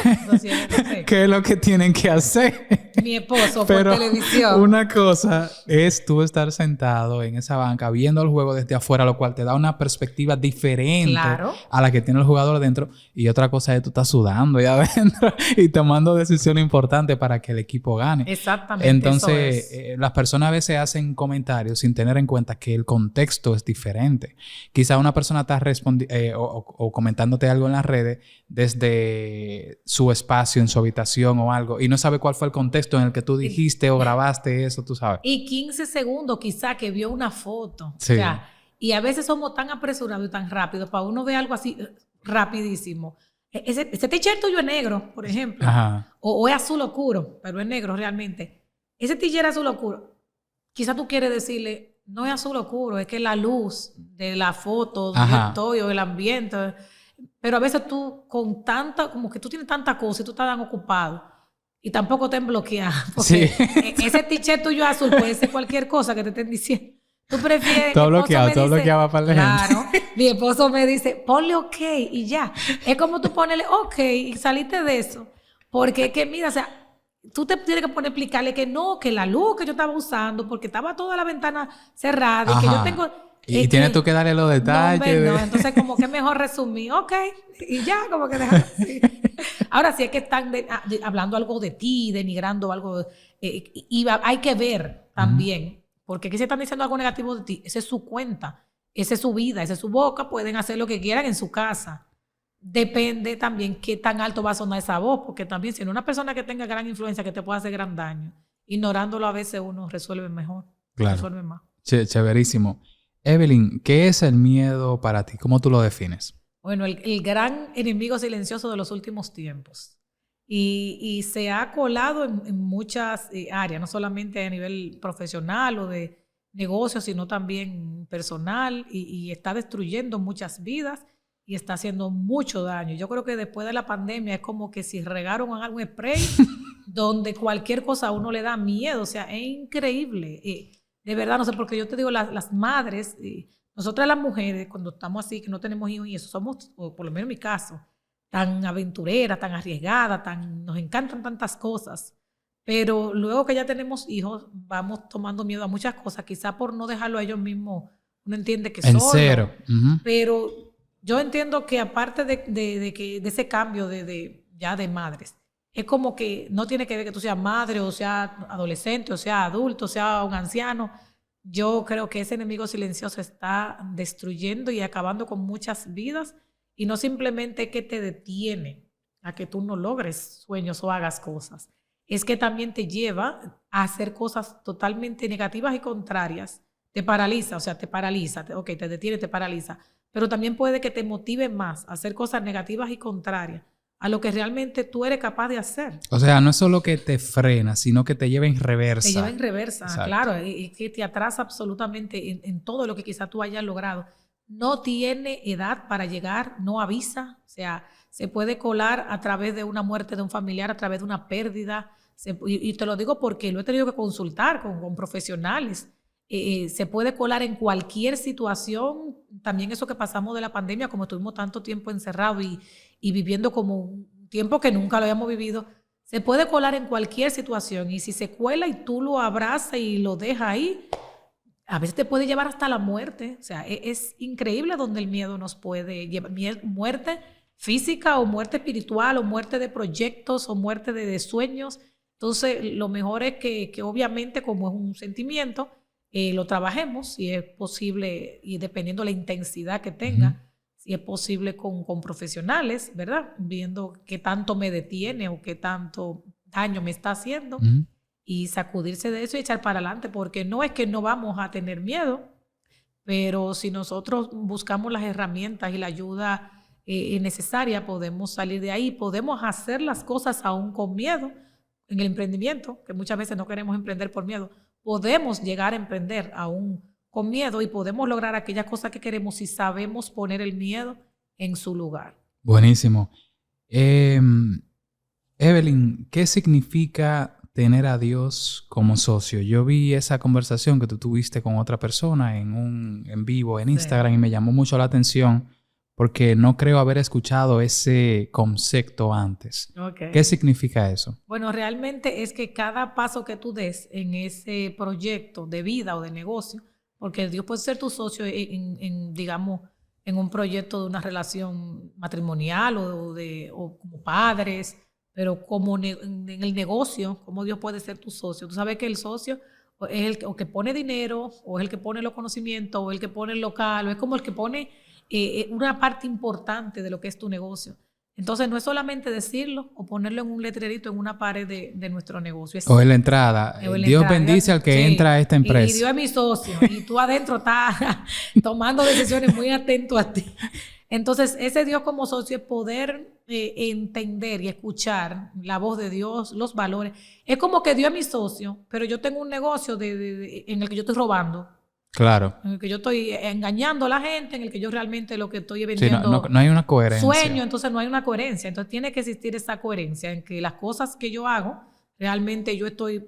[SPEAKER 1] qué es lo que tienen que hacer.
[SPEAKER 2] Mi esposo
[SPEAKER 1] Pero
[SPEAKER 2] por televisión.
[SPEAKER 1] Una cosa es tú estar sentado en esa banca viendo el juego desde afuera, lo cual te da una perspectiva diferente a la que tiene el jugador adentro. Y otra cosa es tú estás sudando ahí adentro y tomando decisiones importantes para que el equipo gane.
[SPEAKER 2] Exactamente.
[SPEAKER 1] Entonces, las personas a veces hacen comentarios sin tener en cuenta que el contexto es diferente. Quizá una persona está respondiendo o comentándote algo en las redes desde su espacio, en su habitación o algo, y no sabe cuál fue el contexto en el que tú dijiste o grabaste eso, tú sabes.
[SPEAKER 2] Y 15 segundos quizá que vio una foto.
[SPEAKER 1] Sí.
[SPEAKER 2] O sea, y a veces somos tan apresurados y tan rápidos para uno ver algo así rapidísimo. Ese t-shirt tuyo es negro, por ejemplo.
[SPEAKER 1] Ajá.
[SPEAKER 2] O es azul oscuro, pero es negro realmente. Ese t-shirt azul oscuro, quizá tú quieres decirle, no es azul oscuro, es que la luz de la foto, donde yo estoy, o el ambiente. Pero a veces tú con tanta, como que tú tienes tanta cosa y tú estás tan ocupado y tampoco te bloqueado. Porque ese t-shirt tuyo azul puede ser cualquier cosa que te estén diciendo. Tú prefieres...
[SPEAKER 1] Todo bloqueado, todo bloqueado para la gente.
[SPEAKER 2] Claro. Mi esposo me dice, ponle ok y ya. Es como tú ponerle ok y saliste de eso. Porque es que mira, o sea, tú te tienes que poner a explicarle que no, que la luz que yo estaba usando, porque estaba toda la ventana cerrada y que yo tengo...
[SPEAKER 1] Y tienes tú que darle los detalles.
[SPEAKER 2] No, entonces como que es mejor resumir, ok, y ya, como que dejar así. Ahora sí es que están hablando algo de ti, denigrando algo, y hay que ver también, porque aquí se están diciendo algo negativo de ti, esa es su cuenta, esa es su vida, esa es su boca, pueden hacer lo que quieran en su casa. Depende también qué tan alto va a sonar esa voz, porque también si no una persona que tenga gran influencia que te pueda hacer gran daño, ignorándolo a veces uno resuelve mejor, resuelve más.
[SPEAKER 1] Chéverísimo. Evelyn, ¿qué es el miedo para ti? ¿Cómo tú lo defines?
[SPEAKER 2] Bueno, el gran enemigo silencioso de los últimos tiempos. Y se ha colado en muchas áreas, no solamente a nivel profesional o de negocios, sino también personal, y está destruyendo muchas vidas y está haciendo mucho daño. Yo creo que después de la pandemia es como que si regaron algún spray donde cualquier cosa a uno le da miedo. O sea, es increíble. De verdad, no sé, porque yo te digo, las madres, nosotras las mujeres, cuando estamos así, que no tenemos hijos y eso, somos, o por lo menos en mi caso, tan aventureras, tan arriesgadas, nos encantan tantas cosas. Pero luego que ya tenemos hijos, vamos tomando miedo a muchas cosas, quizá por no dejarlo a ellos mismos, uno entiende que
[SPEAKER 1] en
[SPEAKER 2] solo.
[SPEAKER 1] Cero.
[SPEAKER 2] Pero yo entiendo que aparte de ese cambio ya de madres, es como que no tiene que ver que tú seas madre o sea adolescente o sea adulto o sea un anciano. Yo creo que ese enemigo silencioso está destruyendo y acabando con muchas vidas, y no simplemente que te detiene a que tú no logres sueños o hagas cosas, es que también te lleva a hacer cosas totalmente negativas y contrarias. Te paraliza, o sea, te detiene, te paraliza, pero también puede que te motive más a hacer cosas negativas y contrarias a lo que realmente tú eres capaz de hacer.
[SPEAKER 1] O sea, no es solo que te frena, sino que te lleva en reversa.
[SPEAKER 2] Te lleva en reversa,
[SPEAKER 1] exacto.
[SPEAKER 2] Claro, y que te atrasa absolutamente en todo lo que quizás tú hayas logrado. No tiene edad para llegar, no avisa, o sea, se puede colar a través de una muerte de un familiar, a través de una pérdida, y te lo digo porque lo he tenido que consultar con profesionales. Se puede colar en cualquier situación. También eso que pasamos de la pandemia, como estuvimos tanto tiempo encerrados y viviendo como un tiempo que nunca lo habíamos vivido, se puede colar en cualquier situación, y si se cuela y tú lo abrazas y lo dejas ahí, a veces te puede llevar hasta la muerte. O sea, es increíble donde el miedo nos puede llevar, muerte física o muerte espiritual o muerte de proyectos o muerte de sueños. Entonces lo mejor es que obviamente, como es un sentimiento, lo trabajemos, si es posible, y dependiendo de la intensidad que tenga, si es posible con profesionales, ¿verdad? Viendo qué tanto me detiene o qué tanto daño me está haciendo, y sacudirse de eso y echar para adelante, porque no es que no vamos a tener miedo, pero si nosotros buscamos las herramientas y la ayuda necesaria, podemos salir de ahí, podemos hacer las cosas aún con miedo. En el emprendimiento, que muchas veces no queremos emprender por miedo, podemos llegar a emprender aún con miedo, y podemos lograr aquellas cosas que queremos si sabemos poner el miedo en su lugar.
[SPEAKER 1] Buenísimo. Evelyn, ¿qué significa tener a Dios como socio? Yo vi esa conversación que tú tuviste con otra persona en vivo en Instagram y me llamó mucho la atención porque no creo haber escuchado ese concepto antes.
[SPEAKER 2] Okay.
[SPEAKER 1] ¿Qué significa eso?
[SPEAKER 2] Bueno, realmente es que cada paso que tú des en ese proyecto de vida o de negocio, porque Dios puede ser tu socio digamos, en un proyecto de una relación matrimonial o como padres, pero como en el negocio, como Dios puede ser tu socio. Tú sabes que el socio es el que pone dinero, o es el que pone los conocimientos, o el que pone el local, o es como el que pone una parte importante de lo que es tu negocio. Entonces no es solamente decirlo o ponerlo en un letrerito en una pared de nuestro negocio.
[SPEAKER 1] O en la entrada. Dios bendice al que entra a esta empresa.
[SPEAKER 2] Y Dios es mi socio. Y tú adentro estás tomando decisiones muy atento a ti. Entonces ese Dios como socio es poder entender y escuchar la voz de Dios, los valores. Es como que Dios es mi socio, pero yo tengo un negocio en el que yo estoy robando.
[SPEAKER 1] Claro.
[SPEAKER 2] En el que yo estoy engañando a la gente, en el que yo realmente lo que estoy vendiendo...
[SPEAKER 1] Sí, no hay una coherencia.
[SPEAKER 2] Sueño, entonces no hay una coherencia. Entonces tiene que existir esa coherencia en que las cosas que yo hago, realmente yo estoy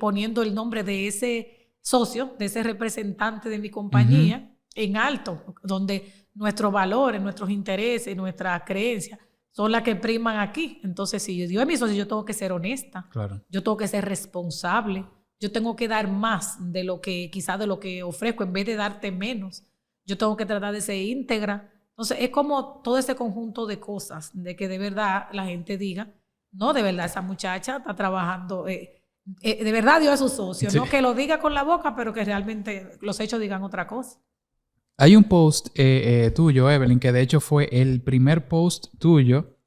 [SPEAKER 2] poniendo el nombre de ese socio, de ese representante de mi compañía, en alto, donde nuestros valores, nuestros intereses, nuestras creencias son las que priman aquí. Entonces, si Dios es mi socio, yo tengo que ser honesta.
[SPEAKER 1] Claro.
[SPEAKER 2] Yo tengo que ser responsable. Yo tengo que dar más de lo que quizás de lo que ofrezco en vez de darte menos. Yo tengo que tratar de ser íntegra. Entonces es como todo ese conjunto de cosas de que de verdad la gente diga, no, de verdad esa muchacha está trabajando, de verdad Dios es su socio, sí. No que lo diga con la boca, pero que realmente los hechos digan otra cosa.
[SPEAKER 1] Hay un post tuyo, Evelyn, que de hecho fue el primer post tuyo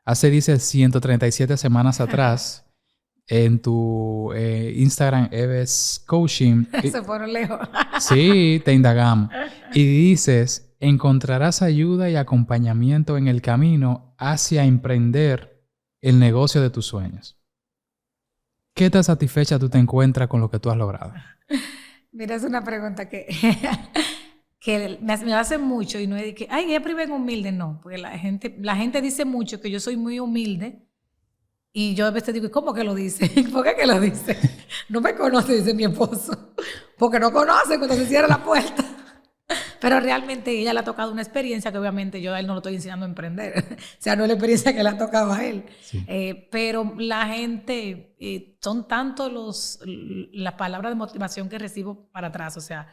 [SPEAKER 1] dice 137 semanas atrás. En tu Instagram, Eves Coaching.
[SPEAKER 2] Se fueron lejos.
[SPEAKER 1] Sí, te indagamos. Y dices, encontrarás ayuda y acompañamiento en el camino hacia emprender el negocio de tus sueños. ¿Qué tan satisfecha tú te encuentras con lo que tú has logrado?
[SPEAKER 2] Mira, es una pregunta que me hace mucho y no es de que, ay, ella priven humilde. No, porque la gente dice mucho que yo soy muy humilde. Y yo a veces digo, ¿cómo que lo dice? ¿Por qué que lo dice? No me conoce, dice mi esposo. Porque no conoce cuando se cierra la puerta. Pero realmente ella le ha tocado una experiencia que obviamente yo a él no lo estoy enseñando a emprender. O sea, no es la experiencia que le ha tocado a él. Sí. Pero la gente, son tantos las palabras de motivación que recibo para atrás. O sea,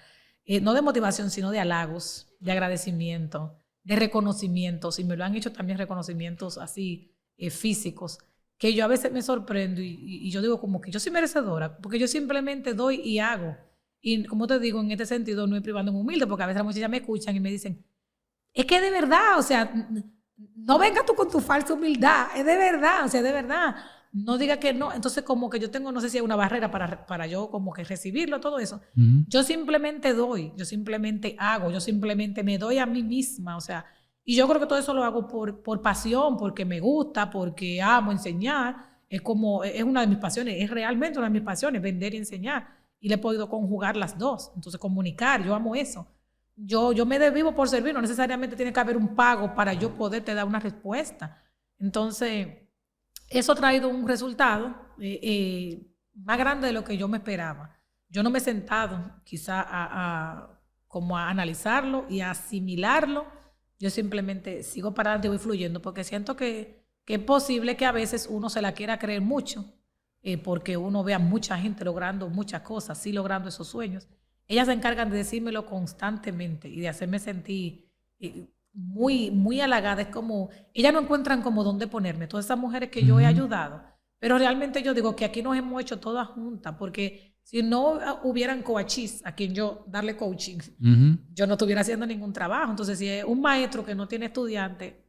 [SPEAKER 2] no de motivación, sino de halagos, de agradecimiento, de reconocimientos. Y me lo han hecho también reconocimientos así físicos, que yo a veces me sorprendo y yo digo como que yo soy merecedora, porque yo simplemente doy y hago. Y como te digo, en este sentido no es privando en humilde, porque a veces las muchachas me escuchan y me dicen, es que de verdad, o sea, no vengas tú con tu falsa humildad, es de verdad, o sea, de verdad. No diga que no. Entonces como que yo tengo, no sé si hay una barrera para yo como que recibirlo, todo eso. Yo simplemente doy, yo simplemente hago, yo simplemente me doy a mí misma, o sea, y yo creo que todo eso lo hago por pasión, porque me gusta, porque amo enseñar. Es una de mis pasiones, es realmente una de mis pasiones, vender y enseñar. Y le he podido conjugar las dos. Entonces, comunicar, yo amo eso. Yo me desvivo por servir, no necesariamente tiene que haber un pago para yo poderte dar una respuesta. Entonces, eso ha traído un resultado más grande de lo que yo me esperaba. Yo no me he sentado quizá como a analizarlo y a asimilarlo. Yo simplemente sigo para adelante y voy fluyendo porque siento que es posible que a veces uno se la quiera creer mucho porque uno ve a mucha gente logrando muchas cosas, sí logrando esos sueños. Ellas se encargan de decírmelo constantemente y de hacerme sentir muy, muy halagada. Es como, ellas no encuentran como dónde ponerme, todas esas mujeres que yo he ayudado. Pero realmente yo digo que aquí nos hemos hecho todas juntas porque si no hubieran coaches a quien yo darle coaching, yo no estuviera haciendo ningún trabajo. Entonces, si es un maestro que no tiene estudiante,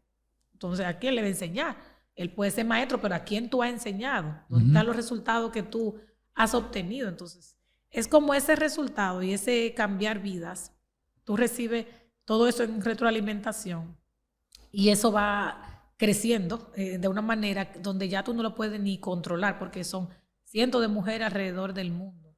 [SPEAKER 2] entonces ¿a quién le va a enseñar? Él puede ser maestro, pero ¿a quién tú has enseñado? ¿Dónde están los resultados que tú has obtenido? Entonces, es como ese resultado y ese cambiar vidas. Tú recibes todo eso en retroalimentación y eso va creciendo de una manera donde ya tú no lo puedes ni controlar porque son cientos de mujeres alrededor del mundo.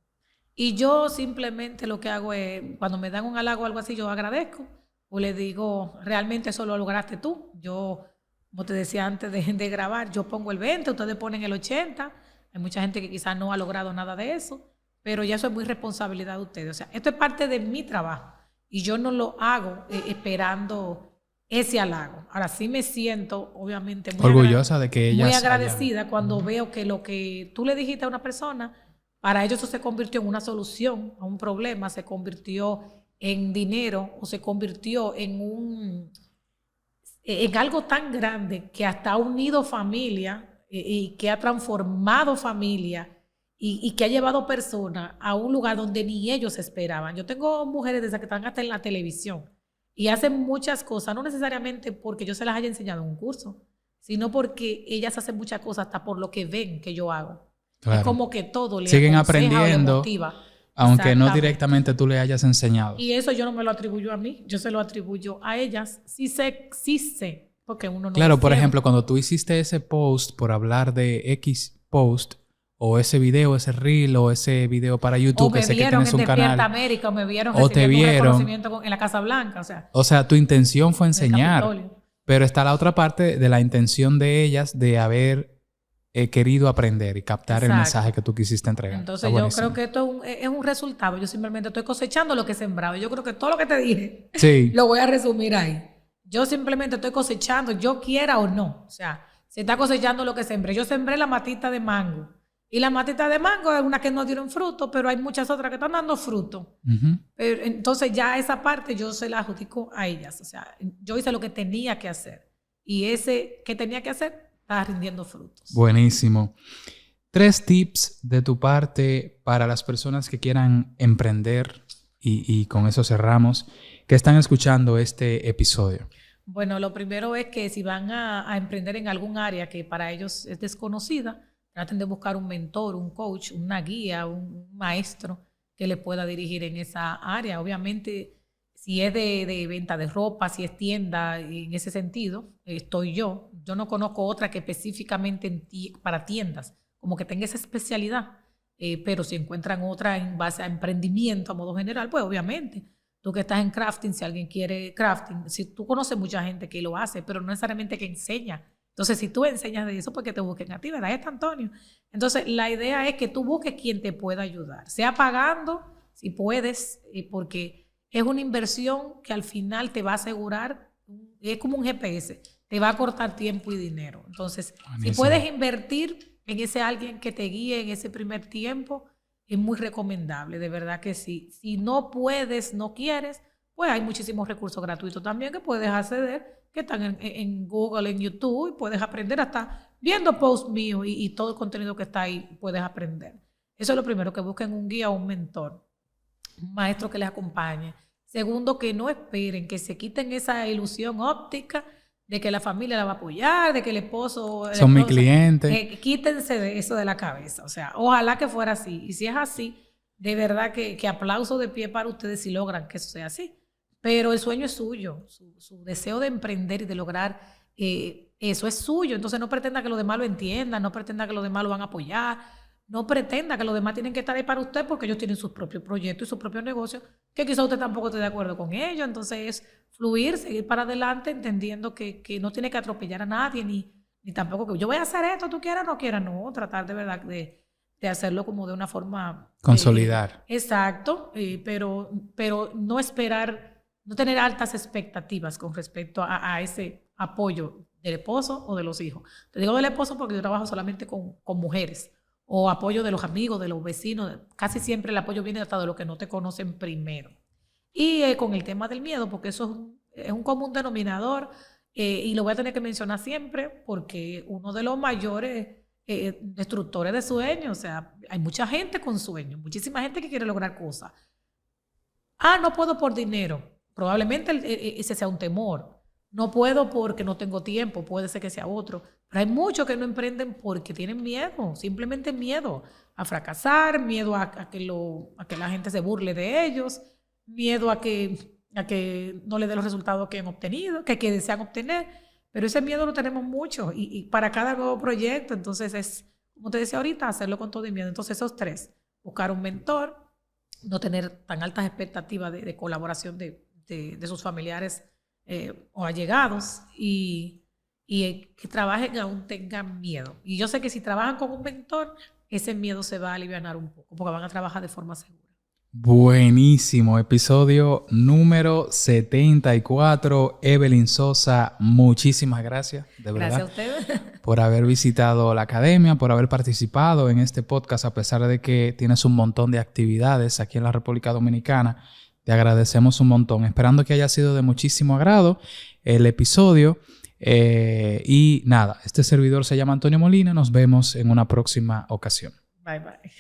[SPEAKER 2] Y yo simplemente lo que hago es, cuando me dan un halago o algo así, yo agradezco o le digo, realmente eso lo lograste tú. Yo, como te decía antes de grabar, yo pongo el 20, ustedes ponen el 80. Hay mucha gente que quizás no ha logrado nada de eso, pero ya eso es muy responsabilidad de ustedes. O sea, esto es parte de mi trabajo y yo no lo hago esperando ese halago. Ahora sí me siento, obviamente,
[SPEAKER 1] orgullosa de que ellas
[SPEAKER 2] muy agradecida cuando veo que lo que tú le dijiste a una persona, para ellos eso se convirtió en una solución a un problema, se convirtió en dinero o se convirtió en algo tan grande que hasta ha unido familia y que ha transformado familia y que ha llevado personas a un lugar donde ni ellos esperaban. Yo tengo mujeres de esas que están hasta en la televisión y hacen muchas cosas, no necesariamente porque yo se las haya enseñado en un curso, sino porque ellas hacen muchas cosas hasta por lo que ven que yo hago. Claro. Es como que todo le
[SPEAKER 1] siguen aprendiendo, o le motiva. Aunque no directamente tú le hayas enseñado.
[SPEAKER 2] Y eso yo no me lo atribuyo a mí, yo se lo atribuyo a ellas. Sí sé, porque uno no...
[SPEAKER 1] Claro, por ejemplo, cuando tú hiciste ese post por hablar de X post, o ese video, ese reel, o ese video para YouTube, que sé que tienes un canal.
[SPEAKER 2] Despierta América, o me vieron
[SPEAKER 1] o te vieron
[SPEAKER 2] un reconocimiento en la Casa Blanca,
[SPEAKER 1] o sea, tu intención fue enseñar. Pero está la otra parte de la intención de ellas de haber querido aprender y captar el mensaje que tú quisiste entregar.
[SPEAKER 2] Entonces yo creo que esto es un resultado. Yo simplemente estoy cosechando lo que he sembrado. Yo creo que todo lo que te dije lo voy a resumir ahí. Yo simplemente estoy cosechando, yo quiera o no. O sea, se está cosechando lo que sembré. Yo sembré la matita de mango. Y la matita de mango es una que no dieron fruto, pero hay muchas otras que están dando fruto. Pero, entonces ya esa parte yo se la adjudico a ellas. O sea, yo hice lo que tenía que hacer. Y ese que tenía que hacer está rindiendo frutos.
[SPEAKER 1] Buenísimo. 3 tips de tu parte para las personas que quieran emprender y con eso cerramos, que están escuchando este episodio.
[SPEAKER 2] Bueno, lo primero es que si van a emprender en algún área que para ellos es desconocida, traten de buscar un mentor, un coach, una guía, un maestro que les pueda dirigir en esa área. Obviamente, si es de venta de ropa, si es tienda, en ese sentido, estoy yo. Yo no conozco otra que específicamente para tiendas, como que tenga esa especialidad. Pero si encuentran otra en base a emprendimiento a modo general, pues obviamente. Tú que estás en crafting, si alguien quiere crafting, si tú conoces mucha gente que lo hace, pero no necesariamente que enseña. Entonces, si tú enseñas de eso, pues que te busquen a ti, ¿verdad, Antonio? Entonces, la idea es que tú busques quien te pueda ayudar, sea pagando, si puedes, porque es una inversión que al final te va a asegurar, es como un GPS, te va a cortar tiempo y dinero. Entonces, si puedes invertir en ese alguien que te guíe en ese primer tiempo, es muy recomendable, de verdad que sí. Si no puedes, no quieres, pues hay muchísimos recursos gratuitos también que puedes acceder, que están en Google, en YouTube, y puedes aprender hasta viendo posts míos y todo el contenido que está ahí, puedes aprender. Eso es lo primero, que busquen un guía o un mentor, un maestro que les acompañe. Segundo, que no esperen, que se quiten esa ilusión óptica de que la familia la va a apoyar, de que el esposo...
[SPEAKER 1] Son mis clientes.
[SPEAKER 2] Quítense de eso de la cabeza. O sea, ojalá que fuera así. Y si es así, de verdad que aplauso de pie para ustedes si logran que eso sea así. Pero el sueño es suyo. Su deseo de emprender y de lograr eso es suyo. Entonces no pretenda que los demás lo entiendan, no pretenda que los demás lo van a apoyar, no pretenda que los demás tienen que estar ahí para usted porque ellos tienen sus propios proyectos y sus propios negocios, que quizá usted tampoco esté de acuerdo con ellos. Entonces es fluir, seguir para adelante, entendiendo que no tiene que atropellar a nadie, ni tampoco que yo voy a hacer esto, tú quieras o no quieras, no, tratar de verdad de hacerlo como de una forma...
[SPEAKER 1] Consolidar.
[SPEAKER 2] Exacto, pero no esperar, no tener altas expectativas con respecto a ese apoyo del esposo o de los hijos. Te digo del esposo porque yo trabajo solamente con mujeres, o apoyo de los amigos, de los vecinos. Casi siempre el apoyo viene hasta de los que no te conocen primero. Y con el tema del miedo, porque eso es un común denominador, y lo voy a tener que mencionar siempre, porque uno de los mayores destructores de sueños, o sea, hay mucha gente con sueños, muchísima gente que quiere lograr cosas. No puedo por dinero, probablemente ese sea un temor. No puedo porque no tengo tiempo, puede ser que sea otro. Pero hay muchos que no emprenden porque tienen miedo, simplemente miedo a fracasar, miedo a que la gente se burle de ellos, miedo a que no les dé los resultados que han obtenido, que desean obtener. Pero ese miedo lo tenemos mucho y para cada nuevo proyecto. Entonces es, como te decía ahorita, hacerlo con todo el miedo. Entonces esos 3, buscar un mentor, no tener tan altas expectativas de colaboración de sus familiares o allegados, y que trabajen aún tengan miedo. Y yo sé que si trabajan con un mentor, ese miedo se va a aliviar un poco, porque van a trabajar de forma segura.
[SPEAKER 1] Buenísimo, episodio número 74. Evelyn Sosa, muchísimas gracias, de verdad.
[SPEAKER 2] Gracias a ustedes.
[SPEAKER 1] Por haber visitado la academia, por haber participado en este podcast, a pesar de que tienes un montón de actividades aquí en la República Dominicana. Te agradecemos un montón, esperando que haya sido de muchísimo agrado el episodio. Y nada, este servidor se llama Antonio Molina. Nos vemos en una próxima ocasión.
[SPEAKER 2] Bye, bye.